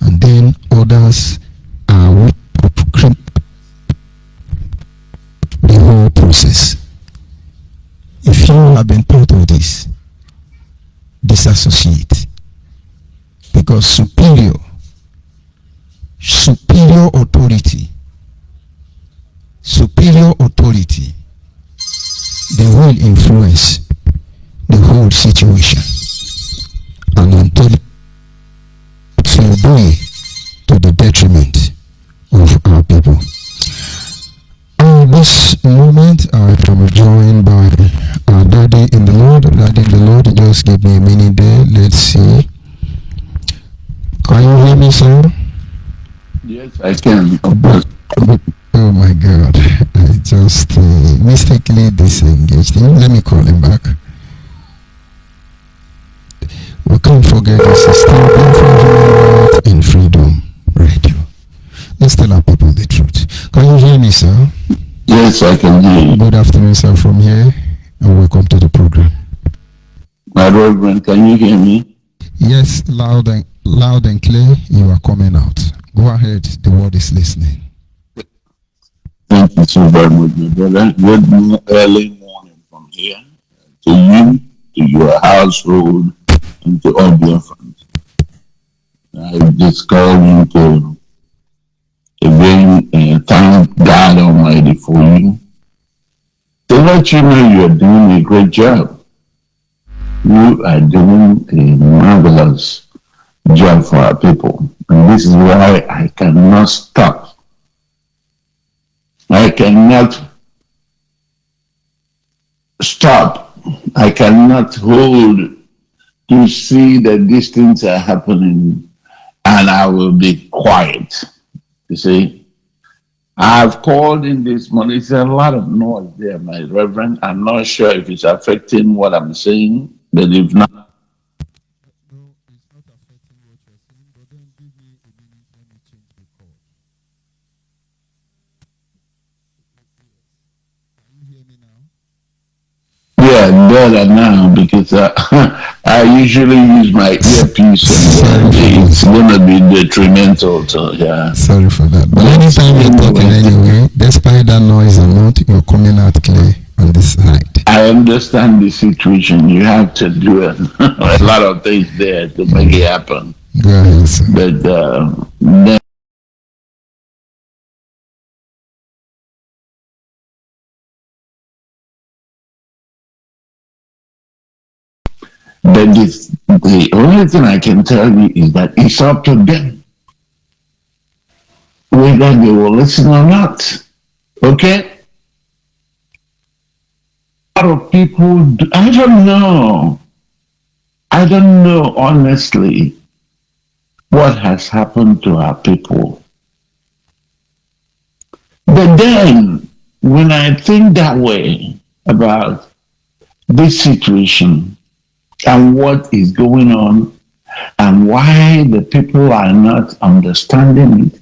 and then others are the whole process. If you have been part of this, disassociate, because superior authority, they will influence the whole situation, and until it will be to the detriment of our people. At this moment, I am joined by our daddy in the Lord. Daddy in the Lord, just give me a minute there. Let's see. Can you hear me, sir? Yes, I can. Oh my God, I just mistakenly disengaged him. Let me call him back. We can't forget this is still Biafra in Freedom Radio. Let's tell our people the truth. Can you hear me, sir? Yes, I can hear you. Good afternoon, sir, from here, and welcome to the program. My Reverend, can you hear me? Yes, loud and clear. You are coming out. Go ahead. The world is listening. Thank you so very much, my brother. Good early morning from here to you, to your household, and to all your friends. I just called you to again thank God Almighty for you, to let you know you are doing a great job. You are doing a marvelous job for our people. And this is why I cannot stop. I cannot stop. I cannot hold to see that these things are happening and I will be quiet. You see, I've called in this morning. There's a lot of noise there, my Reverend. I'm not sure if it's affecting what I'm saying, but if not, yeah, better now because I usually use my earpiece and it's gonna be detrimental to Sorry for that. But anytime you're talking anyway, despite that noise or not, you're coming out clear on this side. I understand the situation. You have to do a lot of things there to make it happen. Go ahead, sir. But then the only thing I can tell you is that it's up to them whether they will listen or not. Okay? A lot of people, I don't know honestly what has happened to our people. But then, when I think that way about this situation and what is going on and why the people are not understanding it,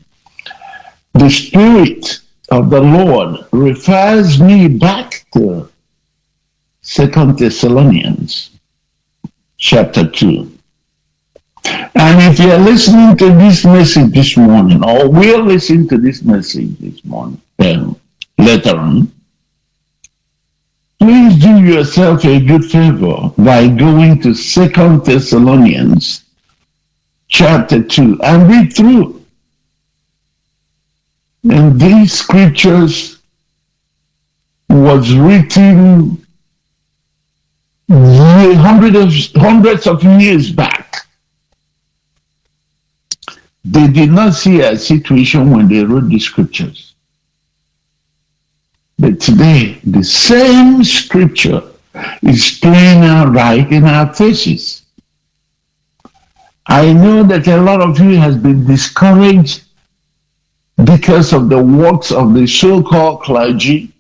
the Spirit of the Lord refers me back to 2 Thessalonians chapter 2. And if you're listening to this message this morning, or will listen to this message this morning, later on, please do yourself a good favor by going to 2 Thessalonians chapter 2 and read through. And these scriptures was written hundreds of years back. They did not see a situation when they wrote the scriptures. But today, the same scripture is playing out right in our faces. I know that a lot of you has been discouraged because of the works of the so-called clergy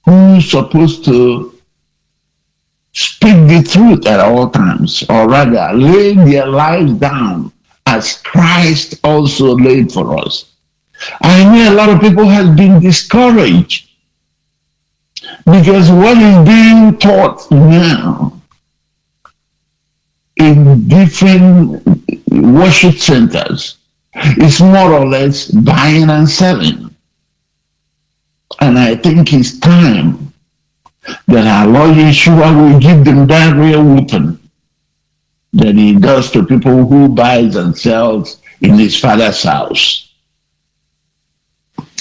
who's supposed to speak the truth at all times, or rather lay their lives down as Christ also laid for us. I know a lot of people have been discouraged because what is being taught now in different worship centers is more or less buying and selling. And I think it's time that our Lord Yeshua will give them that real weapon that he does to people who buys and sells in his Father's house.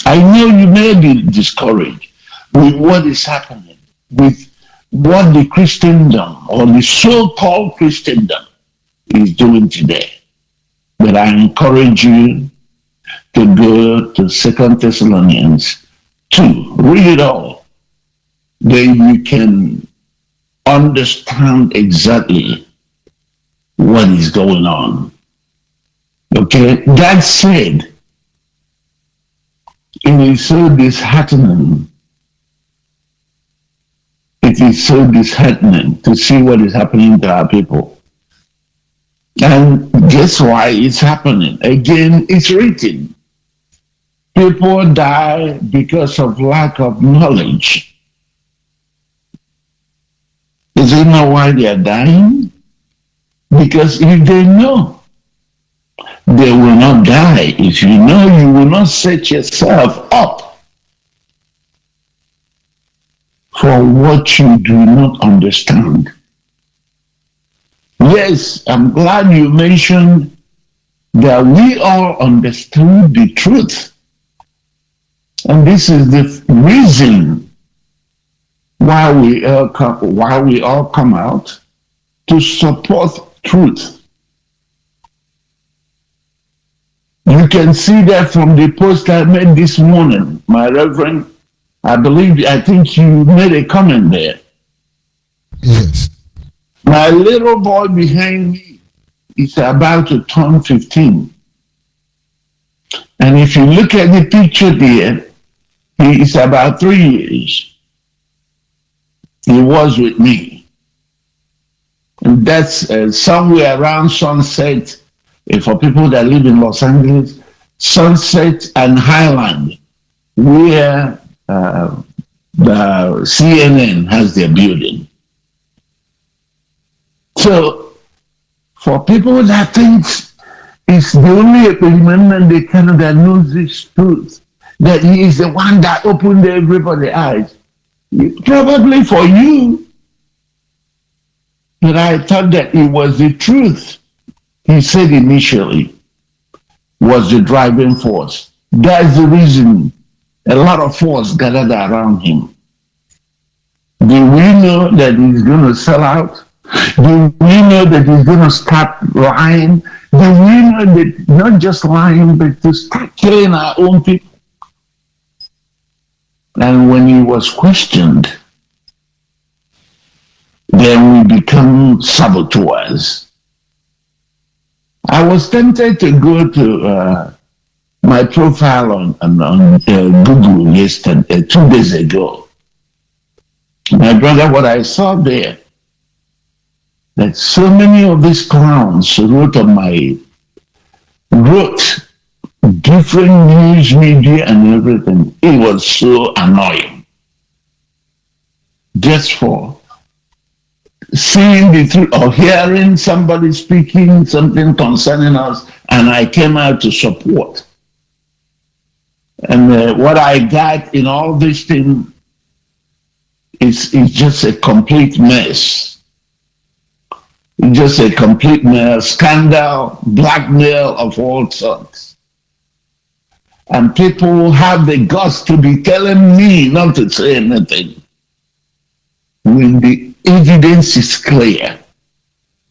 I know you may be discouraged with what is happening, with what the Christendom or the so-called Christendom is doing today. But I encourage you to go to 2 Thessalonians 2. Read it all. Then you can understand exactly what is going on. Okay? That said, it is so disheartening. It is so disheartening to see what is happening to our people. And guess why it's happening? Again, it's written. People die because of lack of knowledge. Is it not why they are dying? Because if they know, they will not die. If you know, you will not set yourself up for what you do not understand. Yes, I'm glad you mentioned that we all understood the truth. And this is the reason why we all come out to support truth. You can see that from the post I made this morning, my Reverend. I think you made a comment there. Yes. My little boy behind me is about to turn 15. And if you look at the picture there, he is about 3 years. He was with me. And that's somewhere around Sunset, for people that live in Los Angeles, Sunset and Highland, where the CNN has their building. So, for people that think it's the only man in Canada that knows this truth, that he is the one that opened everybody's eyes, probably for you, but I thought that it was the truth he said initially was the driving force. That's the reason a lot of force gathered around him. Do we know that he's going to sell out? Do we know that he's going to start lying? Do we know that not just lying, but to start killing our own people? And when he was questioned, then we become saboteurs. I was tempted to go to my profile on Google yesterday, 2 days ago. My brother, what I saw there, that so many of these clowns wrote different news media and everything. It was so annoying. Just for seeing the truth or hearing somebody speaking something concerning us, and I came out to support. And what I got in all this thing is just a complete mess. It's just a complete mess, scandal, blackmail of all sorts. And people have the guts to be telling me not to say anything when the evidence is clear.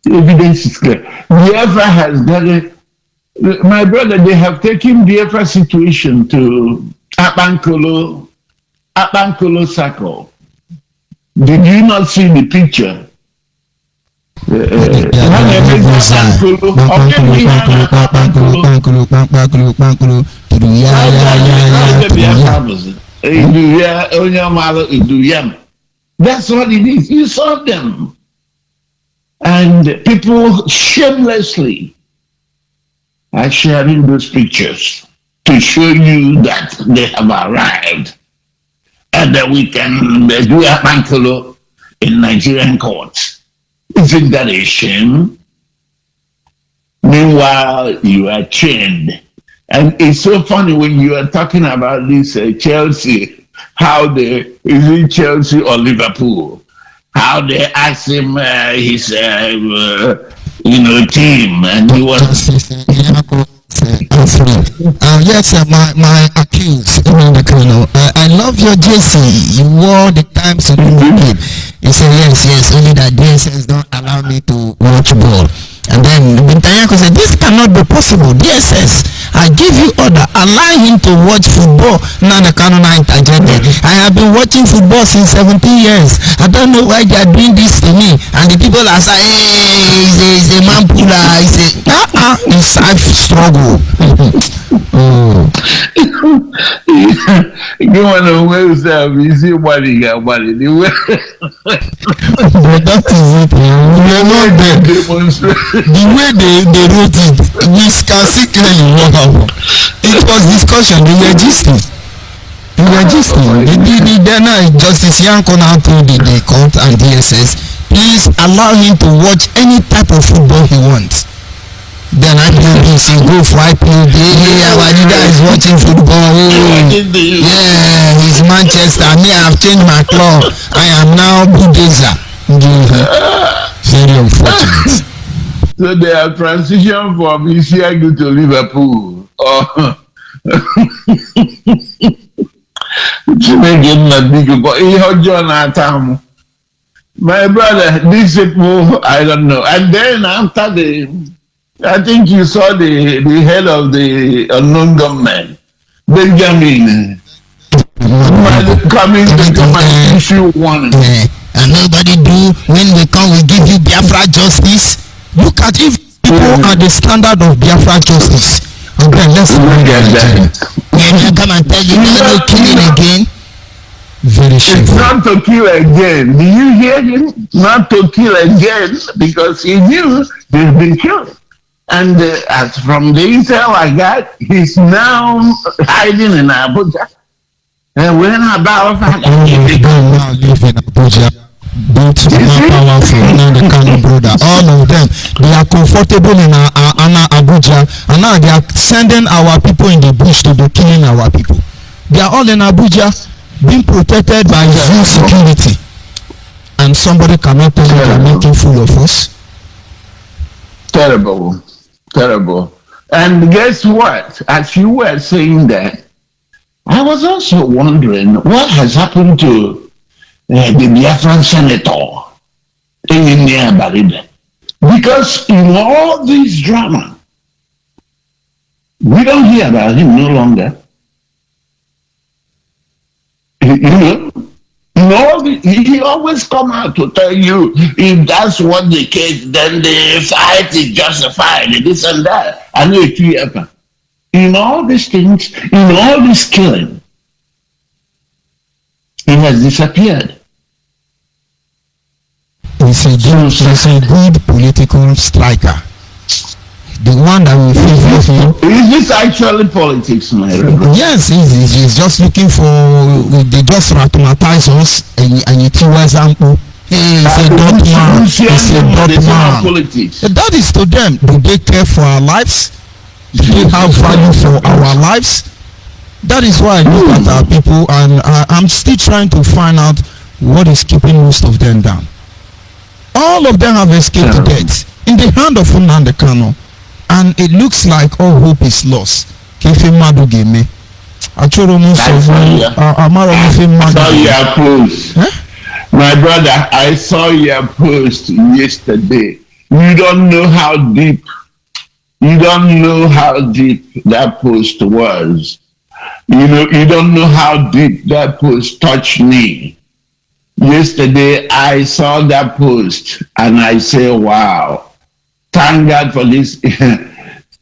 The evidence is clear. BIAFRA has got it. My brother, they have taken BIAFRA situation to Abankolo Circle. Did you not see the picture? That's what it is. You saw them. And people shamelessly are sharing those pictures to show you that they have arrived and that we can do a bankolo in Nigerian courts. Isn't that a shame? Meanwhile, you are chained. And it's so funny when you are talking about this Chelsea, how they, is it Chelsea or Liverpool? How they asked him his, team, and he was. Yes, my accused, I love your jersey. You wore the Times Olympic. He said, yes, only that DSS don't allow me to watch ball. And then Bintayako said, this cannot be possible. DSS, I give you order, allow him to watch football. Now the Canona interjected. I have been watching football since 17 years. I don't know why they are doing this to me. And the people are saying, hey, he's a man puller. He said, it's a struggle. You want to wear yourself, you see what you got, but that is it. We are not there. The way they wrote it, we can see clearly what happened. It was discussion. They were gisting. Then Justice Yankona told the court and DSS, please allow him to watch any type of football he wants. Then I do this, you go for IPOD, our leader is watching football. Yeah, he's Manchester. Me, I've changed my club. I am now Buddhisa. Very unfortunate. So they have transitioned from Isiagu to Liverpool. My brother, these people, I don't know. And then after I think you saw the head of the unknown government, Benjamin, coming to come and issue one. And nobody do, when we come, we give you BIAFRA justice. Look at if people are the standard of BIAFRA justice. Okay, let's get that. Can come and tell you not to kill again? Very shameful. It's not to kill again. Do you hear him? Not to kill again, because he knew they've been killed. And as from the intel I got, he's now hiding in Abuja. And we're not about now live in Abuja. Both more powerful than the Kano brother. All of them, they are comfortable in Abuja, and now they are sending our people in the bush to be killing our people. They are all in Abuja, being protected by zoo security. And somebody cannot tell you they are making fool of us. Terrible. And guess what? As you were saying that, I was also wondering what has happened to the Biafran senator in Baribe. Because in all this drama, we don't hear about him no longer. He always come out to tell you if that's what the case, then the fight is justified, this and that. I know it ever. In all these things, in all this killing, he has disappeared. He's a good political striker. The one that will favor him. Is this actually politics, my friend? Yes, he's just looking for. They just traumatize us and you see example. He is a dot man. He's a dot man. Politics. That is to them. Do they care for our lives? Do they have value for our lives? That is why I look at our people, and I'm still trying to find out what is keeping most of them down. All of them have escaped death in the hand of Nnamdi Kanu, and it looks like all hope is lost. Kefe madu game. I saw your post. My brother, I saw your post yesterday. You don't know how deep that post was. You don't know how deep that post touched me. Yesterday, I saw that post and I say, wow, thank God for this,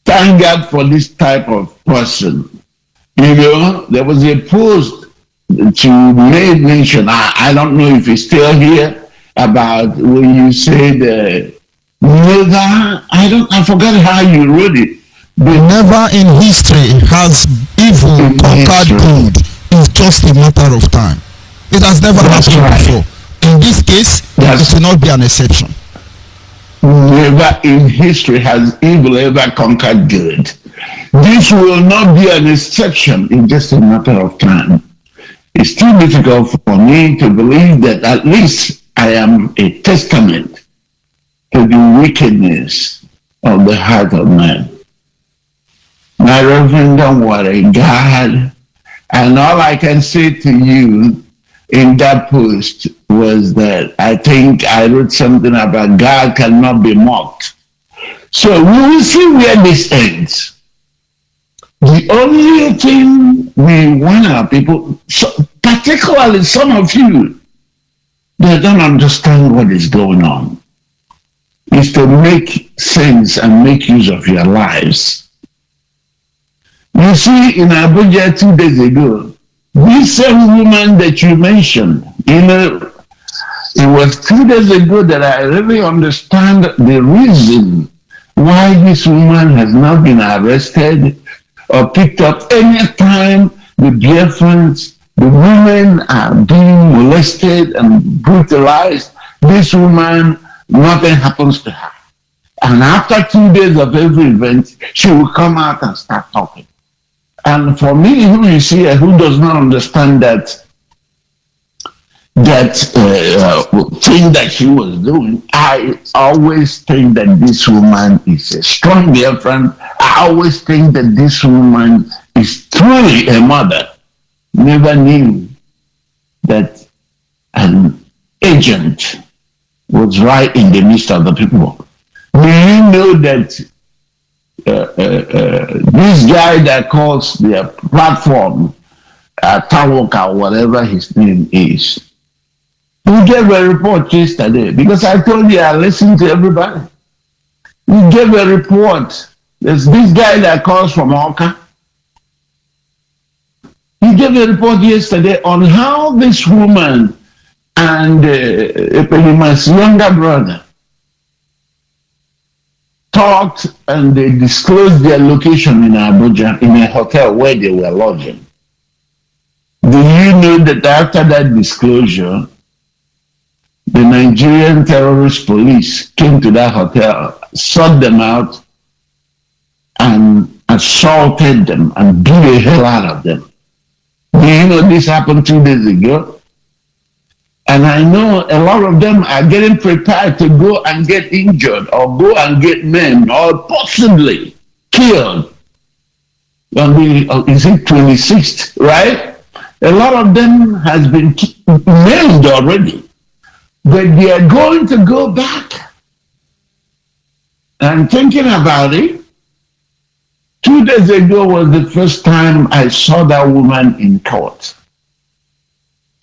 thank God for this type of person. There was a post to made mention, I don't know if it's still here, about when you said, never, I forgot how you wrote it. But never in history has evil conquered good. It's just a matter of time. It has never happened before. In this case, it will not be an exception. Never in history has evil ever conquered good. This will not be an exception. It's just a matter of time. It's too difficult for me to believe that at least I am a testament to the wickedness of the heart of man. My Reverend, don't worry, God. And all I can say to you in that post was that I think I wrote something about God cannot be mocked. So we will see where this ends. The only thing we want our people, particularly some of you that don't understand what is going on, is to make sense and make use of your lives. You see, in Abuja 2 days ago, this same woman that you mentioned, it was 2 days ago that I really understand the reason why this woman has not been arrested or picked up any time the Biafrans, the women are being molested and brutalized. This woman, nothing happens to her. And after 2 days of every event, she will come out and start talking. And for me, who you see, who does not understand that thing that she was doing, I always think that this woman is a strong girlfriend. I always think that this woman is truly a mother. Never knew that an agent was right in the midst of the people. Do you know that this guy that calls their platform Tawoka, whatever his name is, he gave a report yesterday, because I told you I listened to everybody. He gave a report. There's this guy that calls from Oka. He gave a report yesterday on how this woman and Epelima's younger brother talked, and they disclosed their location in Abuja in a hotel where they were lodging. Do you know that after that disclosure, the Nigerian terrorist police came to that hotel, sought them out, and assaulted them and beat the hell out of them? Do you know this happened 2 days ago? And I know a lot of them are getting prepared to go and get injured or go and get maimed or possibly killed on the, is it 26th, right? A lot of them has been maimed already. But they are going to go back. And thinking about it, 2 days ago was the first time I saw that woman in court.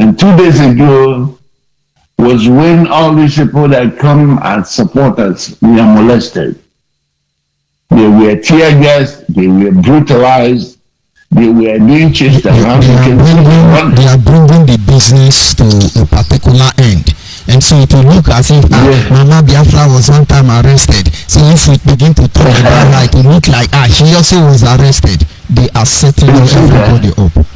And 2 days ago was when all these people that come as supporters were molested. They were tear gassed, they were brutalized, they were being chased around. They are bringing the business to a particular end. And so it will look as if Mama Biafra was one time arrested. So if we begin to talk about her, it will look like she also was arrested. They are setting everybody up.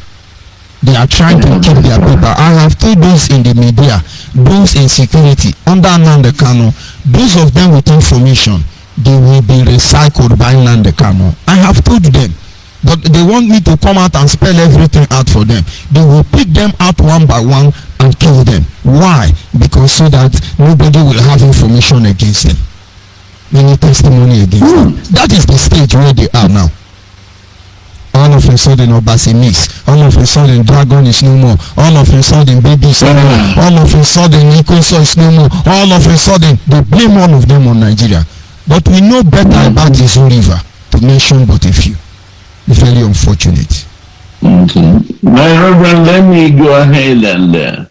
They are trying to keep their paper. I have told those in the media, those in security, under Nnamdi Kanu, those of them with information, they will be recycled by Nnamdi Kanu. I have told them. But they want me to come out and spell everything out for them. They will pick them out one by one and kill them. Why? Because so that nobody will have information against them. Any testimony against them. That is the stage where they are now. All of a sudden Obasi miss. All of a sudden Dragon is no more. All of a sudden Baby is no more. All of a sudden Ikoso is no more. All of a sudden they blame all of them on Nigeria. But we know better about this river, to mention but a few. Very unfortunate. Okay. My Reverend, let me go ahead and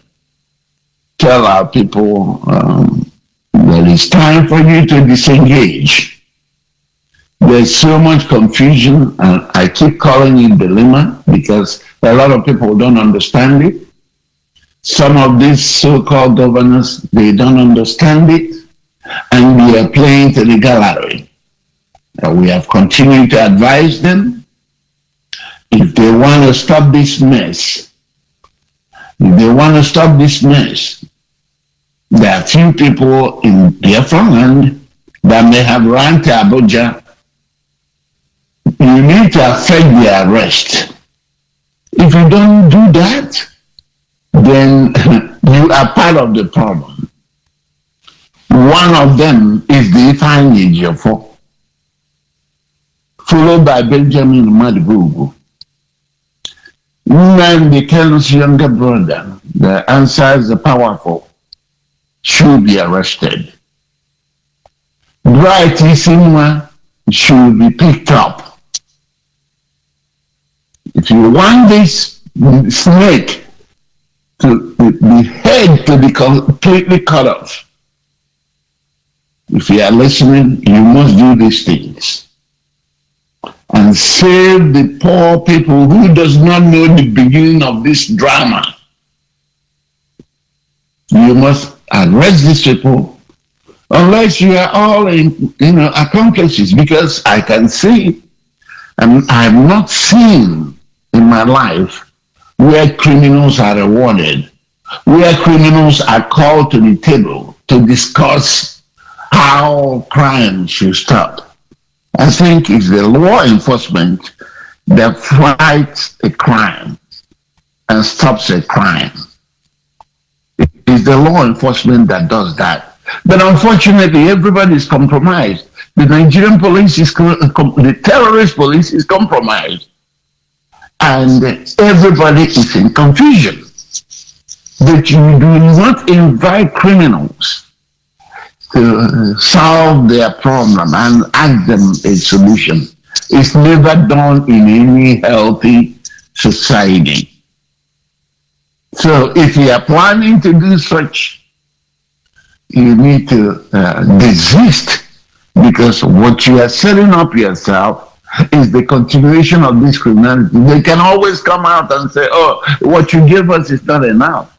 tell our people that it's time for you to disengage. There's so much confusion, and I keep calling it dilemma because a lot of people don't understand it. Some of these so-called governors, they don't understand it, and we are playing to the gallery. We have continued to advise them. If they want to stop this mess, there are few people in BIAFRA land that may have run to Abuja. You need to affect their arrest. If you don't do that, then you are part of the problem. One of them is the Ifeanyi Ejiofor, followed by Benjamin Madibugu. Nnamdi Kanu's younger brother, the Answers the Powerful, should be arrested. Bright Isimwa should be picked up. If you want this snake to the head to be completely cut off, if you are listening, you must do these things and save the poor people who does not know the beginning of this drama. You must arrest these people unless you are all in, accomplices, because I can see, and I have not seen in my life where criminals are rewarded, where criminals are called to the table to discuss how crime should stop. I think it's the law enforcement that fights a crime and stops a crime. It's the law enforcement that does that. But unfortunately, everybody is compromised. The Nigerian police is, the terrorist police is compromised. And everybody is in confusion. But you do not invite criminals to solve their problem and ask them a solution. It's never done in any healthy society. So if you are planning to do such, you need to desist, because what you are setting up yourself is the continuation of this criminality. They can always come out and say, oh, what you give us is not enough.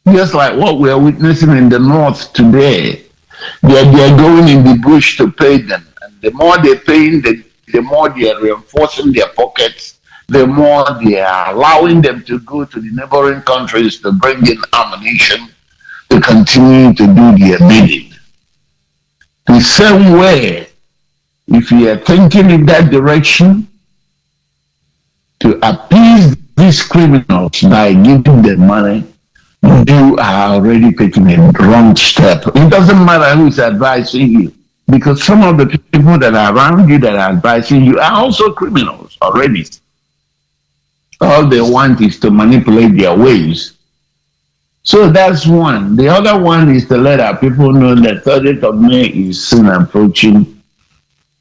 Just like what we are witnessing in the north today. They are going in the bush to pay them. And the more they're paying, the more they are reinforcing their pockets, the more they are allowing them to go to the neighboring countries to bring in ammunition to continue to do their bidding. The same way, if you are thinking in that direction, to appease these criminals by giving them money, you are already taking a wrong step. It doesn't matter who is advising you, because some of the people that are around you that are advising you are also criminals already. All they want is to manipulate their ways. So that's one. The other one is to let our people know that 30th of May is soon approaching.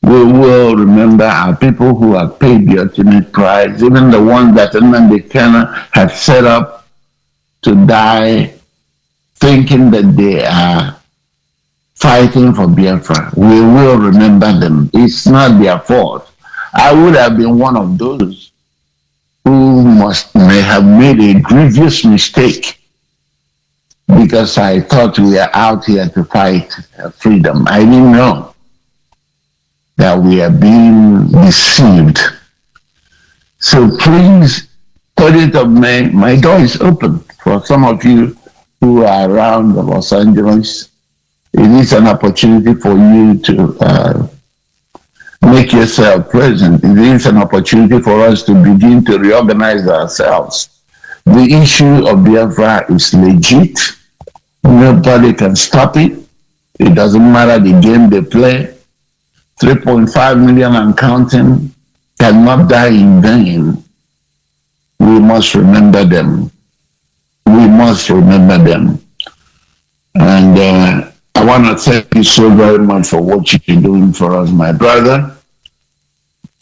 We will remember our people who have paid the ultimate price, even the ones that Nnamdi Kanu has set up to die, thinking that they are fighting for Biafra. We will remember them. It's not their fault. I would have been one of those who may have made a grievous mistake, because I thought we are out here to fight freedom. I didn't know that we are being deceived. So please, 30th of May, my door is open for some of you who are around Los Angeles. It is an opportunity for you to make yourself present. It is an opportunity for us to begin to reorganize ourselves. The issue of Biafra is legit. Nobody can stop it. It doesn't matter the game they play. 3.5 million and counting cannot die in vain. We must remember them. We must remember them. And I want to thank you so very much for what you're doing for us, my brother.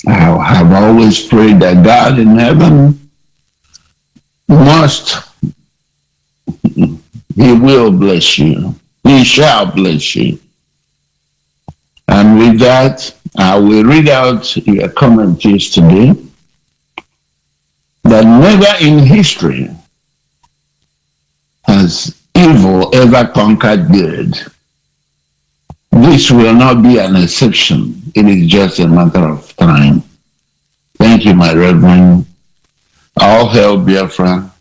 I have always prayed that God in heaven He will bless you. He shall bless you. And with that, I will read out your commentaries today. That never in history has evil ever conquered good. This will not be an exception. It is just a matter of time. Thank you, my Reverend. All hail Biafra.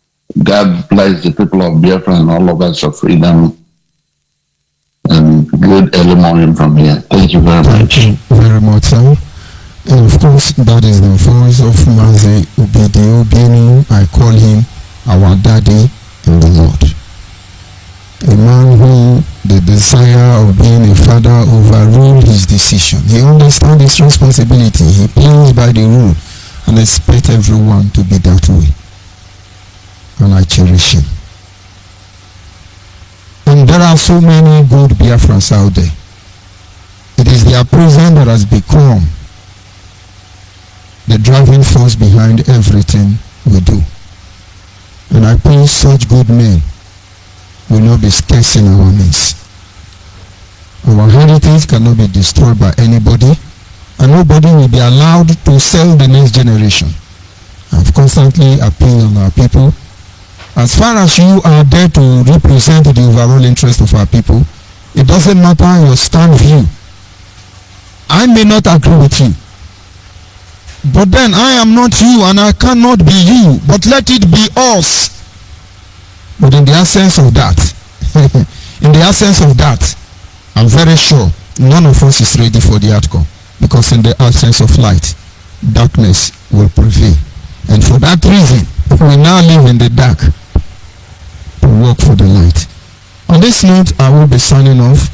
God bless the people of Biafra and all of us of freedom. And good early morning from here. Thank you very much. Thank you very much, sir. And of course, that is the voice of Mazi Ubidi Obieni. I call him our daddy in the Lord. A man who the desire of being a father overruled his decision. He understands his responsibility. He plays by the rule and expects everyone to be that way. And I cherish him. And there are so many good Biafrans out there. It is their presence that has become the driving force behind everything we do. And I pray such good men will not be scarce in our midst. Our heritage cannot be destroyed by anybody, and nobody will be allowed to sell the next generation. I've constantly appealed on our people. As far as you are there to represent the overall interest of our people, it doesn't matter your stand view. I may not agree with you, but then I am not you and I cannot be you, but let it be us. But in the absence of that, I'm very sure none of us is ready for the outcome, because in the absence of light, darkness will prevail. And for that reason, we now live in the dark to work for the light. On this note, I will be signing off.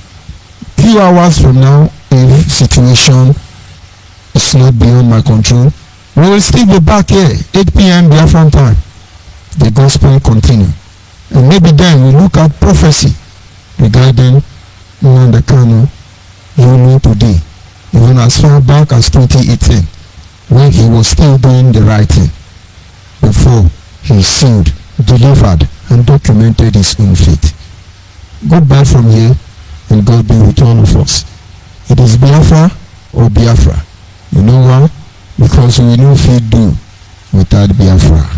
Few hours from now, if situation is not beyond my control, we will still be back here, 8 p.m. Biafran time. The gospel continue. And maybe then we look at prophecy regarding Nnamdi Kanu, Yulu today, even as far back as 2018, when he was still doing the right thing, before he sealed, delivered, and documented his own fate. Goodbye from here, and God be with all of us. It is Biafra or Biafra. You know why? Because we know if we do without Biafra.